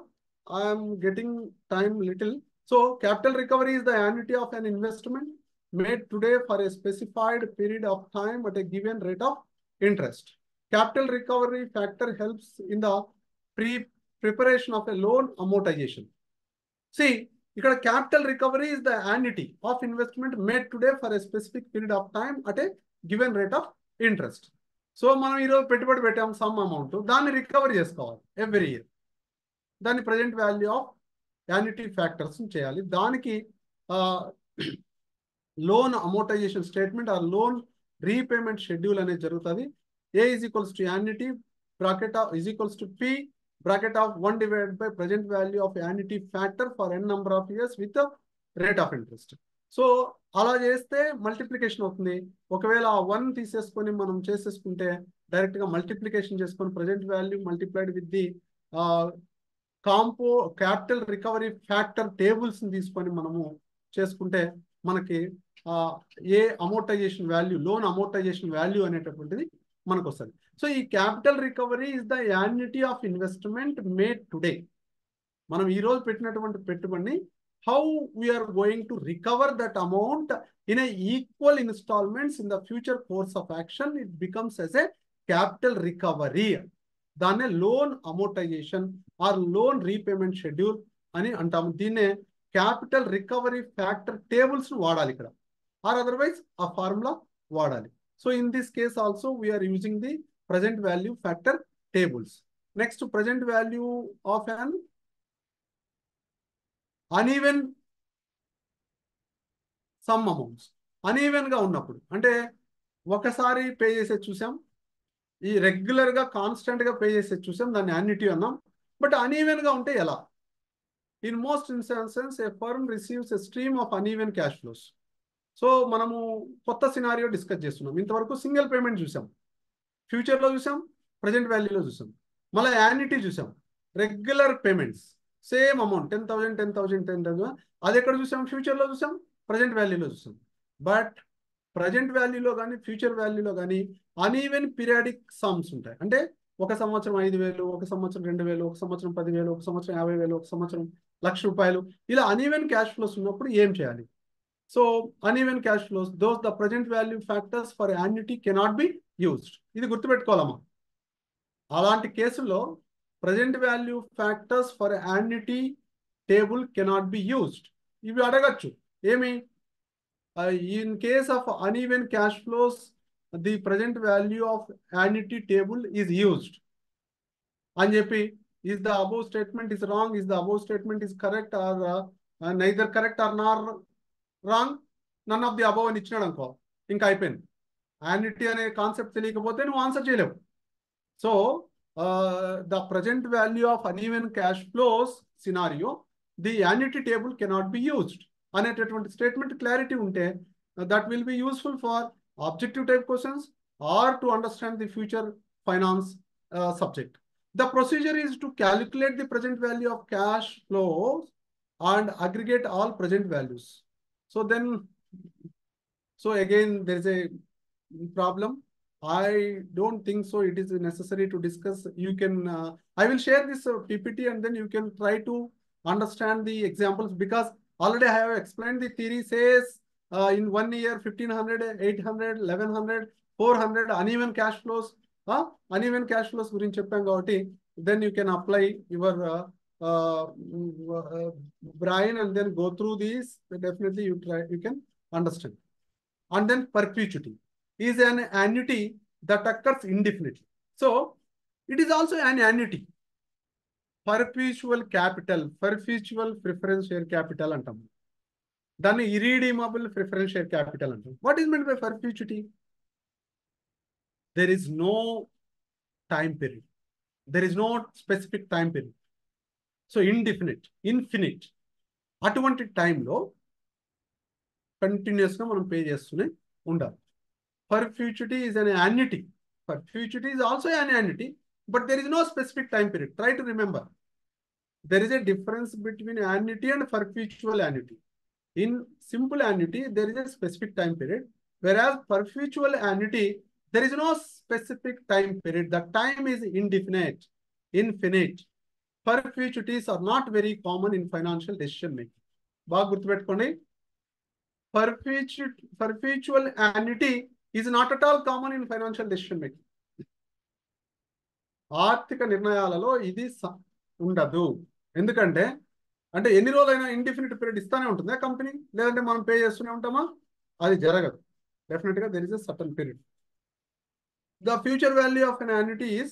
I'm getting time little. So capital recovery is the annuity of an investment made today for a specified period of time at a given rate of interest. Capital recovery factor helps in the preparation of a loan amortization. See, ఇక్కడ capital recovery is the annuity of investment made today for a specific period of time at a given rate of interest. సో మనం ఈరోజు పెట్టుబడి పెట్టాం సమ్ అమౌంట్, దాన్ని రికవరీ చేసుకోవాలి ఎవ్రీ ఇయర్. దాన్ని present value of annuity factors చేయాలి. దానికి లోన్ అమోటైజేషన్ స్టేట్మెంట్ ఆ లోన్ రీపేమెంట్ షెడ్యూల్ అనేది జరుగుతుంది. A is equals to annuity bracket of is equals to P bracket of 1 divided by present value of annuity factor for n number of years with rate of interest. So అలా చేస్తే మల్టిప్లికేషన్ అవుతుంది. ఒకవేళ ఆ 1 తీసేసుకొని మనం చేసేసుకుంటే డైరెక్ట్గా మల్టిప్లికేషన్ చేసుకొని present value multiplied with the capital recovery factor టేబుల్స్ని తీసుకొని మనము చేసుకుంటే మనకి a amortization value, loan amortization value అనేటటువంటిది మనకు వస్తుంది. సో ఈ capital recovery is the annuity of investment made today. మనం ఈ రోజు పెట్టినటువంటి పెట్టుబడిని how we are going to recover that amount in a equal installments in the future course of action, it becomes as a capital recovery. దాన్నే loan amortization or loan repayment schedule అని అంటాము. దీన్నే క్యాపిటల్ రికవరీ ఫ్యాక్టర్ టేబుల్స్ వాడాలి ఇక్కడ, ఆర్ అదర్వైజ్ ఆ ఫార్ములా వాడాలి. So in this case also we're using the present value factor tables. Next present value of an uneven sum amounts. Uneven గా ఉన్నప్పుడు అంటే ఒకసారి పే చేసేది చూసాం, ఈ రెగ్యులర్ గా కాన్స్టెంట్ గా పే చేసేది చూసాం, దాన్ని యాన్యుటీ అన్నాం. బట్ అన్ఈవెన్గా ఉంటే ఎలా? In most instances a firm receives a stream of uneven cash flows. So మనము కొత్త సినారియో డిస్కస్ చేస్తున్నాం. ఇంతవరకు సింగిల్ పేమెంట్ చూసాం, ఫ్యూచర్లో చూసాం, ప్రజెంట్ వాల్యూలో చూసాం, మళ్ళీ యాన్యుటీ చూసాం, రెగ్యులర్ పేమెంట్స్ సేమ్ అమౌంట్ 10,000 10,000 10,000. అది ఎక్కడ చూసాం? ఫ్యూచర్లో చూసాం, ప్రజెంట్ వాల్యూలో చూసాం. బట్ ప్రజెంట్ వాల్యూలో కానీ ఫ్యూచర్ వాల్యూలో కానీ అన్ఈవెన్ పీరియాడిక్ సమ్స్ ఉంటాయి. అంటే ఒక సంవత్సరం 5,000, ఒక సంవత్సరం 2,000, ఒక సంవత్సరం 10,000, ఒక సంవత్సరం 50,000, ఒక సంవత్సరం ₹1,00,000, ఇలా అన్ఈవెన్ క్యాష్ ఫ్లోస్ ఉన్నప్పుడు ఏం చేయాలి? So uneven cash flows, those the present value factors for annuity cannot be used. ఇది గుర్తుపెట్టుకోవాలమ్మా. అలాంటి కేసుల్లో present value factors for annuity table cannot be used. ఇవి అడగచ్చు. ఏమి? In case of uneven cash flows the present value of annuity table is used అని చెప్పి, is the above statement is wrong, is the above statement is correct, or neither correct or nor wrong, none of the above అని ఇచ్చినాడు అనుకో, ఇంకా అయిపోయింది. యాన్యుటీ అనే కాన్సెప్ట్ తెలియకపోతే నువ్వు ఆన్సర్ చేయలేవు. So the present value of uneven cash flows scenario the annuity table cannot be used అనేటటువంటి స్టేట్మెంట్ క్లారిటీ ఉంటే that will be useful for objective type questions or to understand the future finance subject. The procedure is to calculate the present value of cash flows and aggregate all present values. So again, there is a problem. I don't think so it is necessary to discuss. You can, I will share this PPT and then you can try to understand the examples, because already I have explained the theory says in 1 year 1,500, 800, 1,100, 400 uneven cash flows. Uneven cash flows గురించి చెప్పాం కాబట్టి then you can apply your brain and then go through these. Definitely you can understand. And then perpetuity is an annuity that occurs indefinitely. So it is also an annuity. Perpetual capital, perpetual preference share capital అంటాం. దాన్ని irredeemable preference share capital అంటాం. What is meant by perpetuity? There is no time period. There is no specific time period. So indefinite, infinite. అటువంటి టైంలో కంటిన్యూస్గా మనం పే చేస్తూనే ఉండాలి. Perpetuity is an annuity. Perpetuity is also an annuity, but there is no specific time period. Try to remember. There is a difference between annuity and perpetual annuity. In simple annuity, there is a specific time period, whereas perpetual annuity, there is no specific time period. The time is indefinite, infinite. Perpetuities are not very common in financial decision making. బాగా గుర్తుపెట్టుకోండి. Perpetual annuity is not at all common in financial decision making. ఆర్థిక నిర్ణయాలలో ఇది ఉండదు. ఎందుకంటే అంటే ఎన్ని రోజులైనా ఇండిఫినిట్ పీరియడ్ ఇస్తానే ఉంటుందా కంపెనీ, లేదంటే మనం పే చేస్తూనే ఉంటామా? అది జరగదు. డెఫినెట్గా there is a certain period. The future value of an annuity is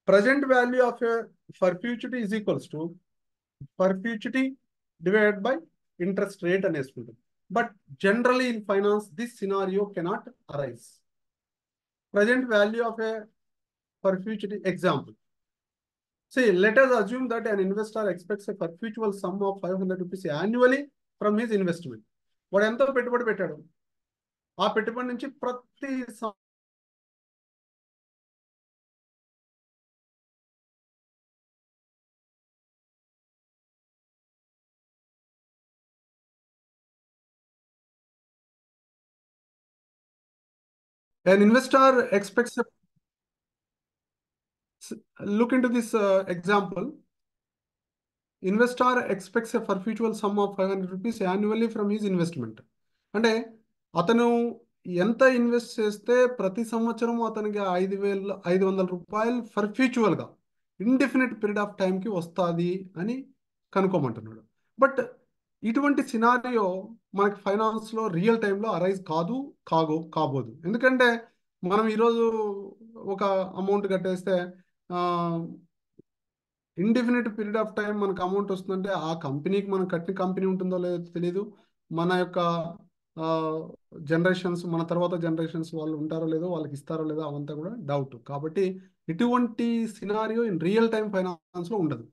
present value of a perpetuity is equals to perpetuity divided by interest rate అని వేసుకుంటాం. But generally in finance, this scenario cannot arise. Present value of a perpetuity example. See, let us assume that an investor expects a perpetual sum of 500 rupees annually from his investment. వాడు ఎంతో పెట్టుబడి పెట్టాడు, ఆ పెట్టుబడి నుంచి ప్రతి an investor expects a, look into this example. Investor expects a perpetual sum of 500 rupees annually from his investment. అంటే అతను ఎంత ఇన్వెస్ట్ చేస్తే ప్రతి సంవత్సరం అతనికి 5,500 రూపాయలు పర్ఫ్యూచువల్గా ఇండెఫినెట్ పీరియడ్ ఆఫ్ టైంకి వస్తుంది అని కనుక్కోమంటున్నాడు. బట్ ఇటువంటి సినారియో మనకి ఫైనాన్స్లో రియల్ టైంలో అరైజ్ కాబోదు. ఎందుకంటే మనం ఈరోజు ఒక అమౌంట్ కట్టేస్తే ఇండెఫినెట్ పీరియడ్ ఆఫ్ టైం మనకు అమౌంట్ వస్తుందంటే ఆ కంపెనీకి మనం కట్టిన కంపెనీ ఉంటుందో లేదో తెలియదు, మన యొక్క జనరేషన్స్, మన తర్వాత జనరేషన్స్ వాళ్ళు ఉంటారో లేదో, వాళ్ళకి ఇస్తారో లేదో, అవంతా కూడా డౌట్. కాబట్టి ఇటువంటి సినారియో ఇన్ రియల్ టైమ్ ఫైనాన్స్లో ఉండదు.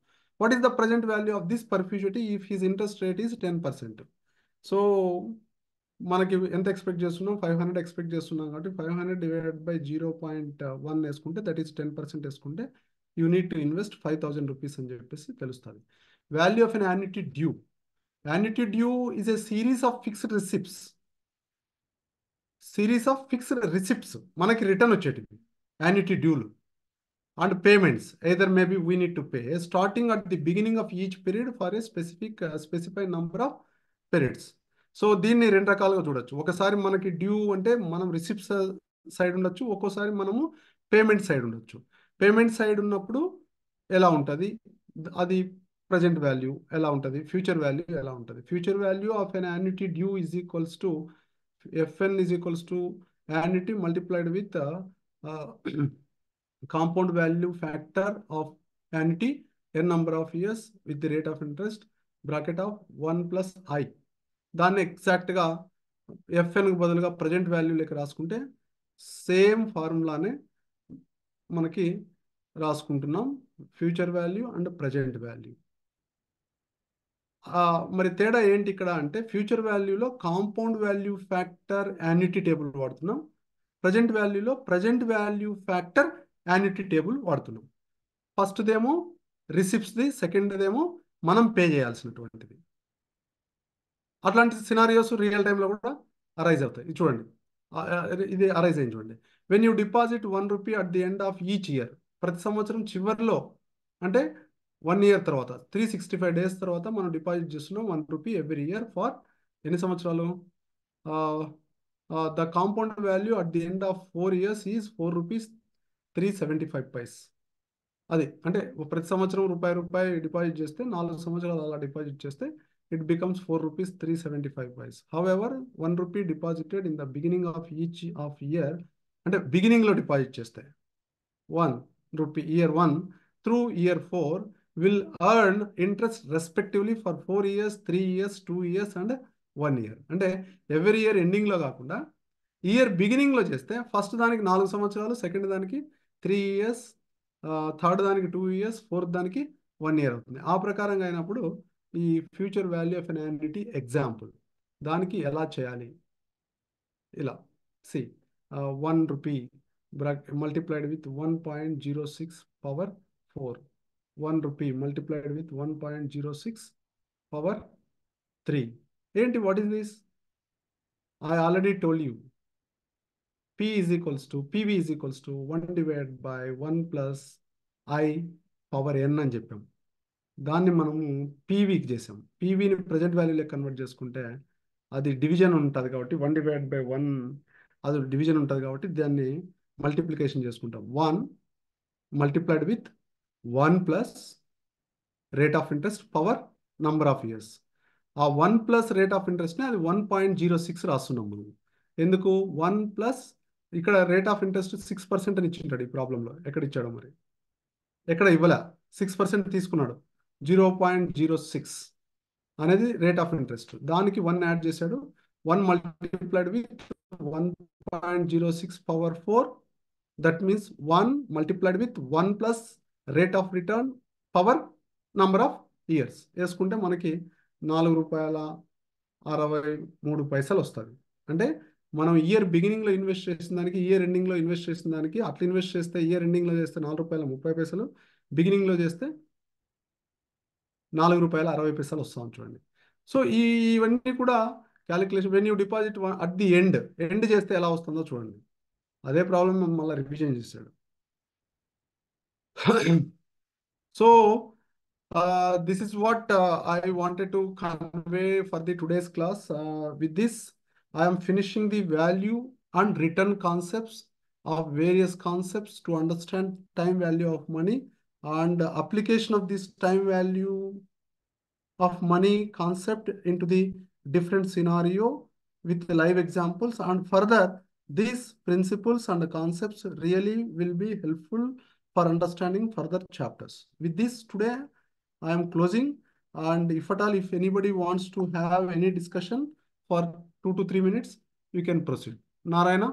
What is the present value of this perpetuity if his interest rate is 10%? So మనకి ఎంత ఎక్స్పెక్ట్ చేస్తున్నాం? 500 ఎక్స్పెక్ట్ చేస్తున్నాం కాబట్టి 500 డివైడెడ్ బై 0.1 వేసుకుంటే దట్ ఈస్ 10% వేసుకుంటే you need to invest 5,000 rupees అని చెప్పేసి తెలుస్తుంది. Value of an annuity due. Annuity due is a series of fixed receipts మనకి రిటర్న్ వచ్చేటివి యాన్యుటీ డ్యూలు and payments either maybe we need to pay starting at the beginning of each period for a specified number of periods. So దీన్ని రెండు రకాలుగా చూడొచ్చు. ఒకసారి మనకి డ్యూ అంటే మనం రిసిప్ట్స్ సైడ్ ఉండొచ్చు, ఒక్కోసారి మనము పేమెంట్ సైడ్ ఉండొచ్చు. పేమెంట్ సైడ్ ఉన్నప్పుడు ఎలా ఉంటుంది, అది ప్రజెంట్ వాల్యూ ఎలా ఉంటుంది, ఫ్యూచర్ వాల్యూ ఎలా ఉంటుంది. Future value of an annuity due is equals to FN is equals to annuity multiplied with compound value factor of annuity n number of years with the rate of interest bracket of 1 plus I. దాన్ని ఎగ్జాక్ట్గా ఎఫ్ఎన్కి బదులుగా ప్రజెంట్ వాల్యూ లెక్క రాసుకుంటే సేమ్ ఫార్ములానే మనకి రాసుకుంటున్నాం, future value and present value. మరి తేడా ఏంటి ఇక్కడ అంటే ఫ్యూచర్ వాల్యూలో compound value factor annuity table వాడుతున్నాం, ప్రజెంట్ వాల్యూలో present value factor annuity table వాడుతున్నాం. ఫస్ట్దేమో రిసిప్ట్స్ది, సెకండ్దేమో మనం పే చేయాల్సినటువంటిది. అట్లాంటి సినారియోస్ రియల్ టైంలో కూడా అరైజ్ అవుతాయి. ఇది చూడండి, ఇది అరైజ్ అయింది చూడండి. When you deposit 1 rupee at the end of each year, ప్రతి సంవత్సరం చివరిలో అంటే 1 ఇయర్ తర్వాత 365 days తర్వాత మనం డిపాజిట్ చేస్తున్నాం 1 రూపీ ఎవ్రీ ఇయర్ ఫర్ ఎన్ని సంవత్సరాలు? The compound value at the end of 4 years is 4 rupees 375 paise. అది అంటే ప్రతి సంవత్సరం రూపాయి డిపాజిట్ చేస్తే 4 సంవత్సరాలు అలా డిపాజిట్ చేస్తే it becomes 4 rupees 375 paise. However 1 rupee deposited in the beginning of each of year, అంటే బిగినింగ్లో డిపాజిట్ చేస్తే 1 rupee year 1 through year 4 will earn interest respectively for 4 years, 3 years, 2 years and 1 year. అంటే ఎవ్రీ ఇయర్ ఎండింగ్లో కాకుండా ఇయర్ బిగినింగ్లో చేస్తే ఫస్ట్ దానికి 4 సంవత్సరాలు, సెకండ్ దానికి 3 years, థర్డ్ దానికి 2 years, ఫోర్త్ దానికి 1 year అవుతుంది. ఆ ప్రకారంగా అయినప్పుడు ఈ future value of an annuity example దానికి ఎలా చేయాలి? ఇలా C 1 rupee multiplied with 1.06 power 4, 1 rupee multiplied with 1.06 power 3. ఏంటి, what is this? I already told you PV is equals to 1 divided by 1 plus I power n అని చెప్పాం. దాన్ని మనము పీవీకి చేసాం. పీవీని ప్రజెంట్ వాల్యూలోకి కన్వర్ట్ చేసుకుంటే అది డివిజన్ ఉంటుంది కాబట్టి 1 divided by 1 అది డివిజన్ ఉంటుంది కాబట్టి దాన్ని మల్టిప్లికేషన్ చేసుకుంటాం. 1 multiplied with 1 plus rate of interest power number of years. ఆ 1 ప్లస్ రేట్ ఆఫ్ ఇంట్రెస్ట్ని అది 1.06 రాస్తున్నాం మనం. ఎందుకు 1 ప్లస్ ఇక్కడ రేట్ ఆఫ్ ఇంట్రెస్ట్ 6% అని ఇచ్చింటాడు ఈ ప్రాబ్లంలో. ఎక్కడ ఇచ్చాడో మరి, ఎక్కడ ఇవ్వలే, 6% తీసుకున్నాడు. 0.06 అనేది రేట్ ఆఫ్ ఇంట్రెస్ట్, దానికి 1 యాడ్ చేశాడు. 1 multiplied with 1.06 power 4, that means 1 multiplied with 1 plus rate of return power number of years వేసుకుంటే మనకి 4 రూపాయల 63 పైసలు వస్తుంది. అంటే మనం ఇయర్ బిగినింగ్లో ఇన్వెస్ట్ చేసిన దానికి ఇయర్ ఎండింగ్లో ఇన్వెస్ట్ చేసిన దానికి అట్లా ఇన్వెస్ట్ చేస్తే ఇయర్ ఎండింగ్లో చేస్తే 4 రూపాయల 30 పైసలు, బిగినింగ్లో చేస్తే 4 రూపాయల 60 పైసలు వస్తాం చూడండి. సో ఇవన్నీ కూడా calculation. When you deposit at the end చేస్తే ఎలా వస్తుందో చూడండి. అదే ప్రాబ్లం మళ్ళీ రివిజన్ చేశాడు. So this is what I wanted to convey for the today's class. With this, I am finishing the value and return concepts of various concepts to understand time value of money and application of this time value of money concept into the different scenario with the live examples, and further these principles and concepts really will be helpful for understanding further chapters. With this, today I am closing, and if at all, if anybody wants to have any discussion for 2 to 3 minutes, you can proceed. Narayana.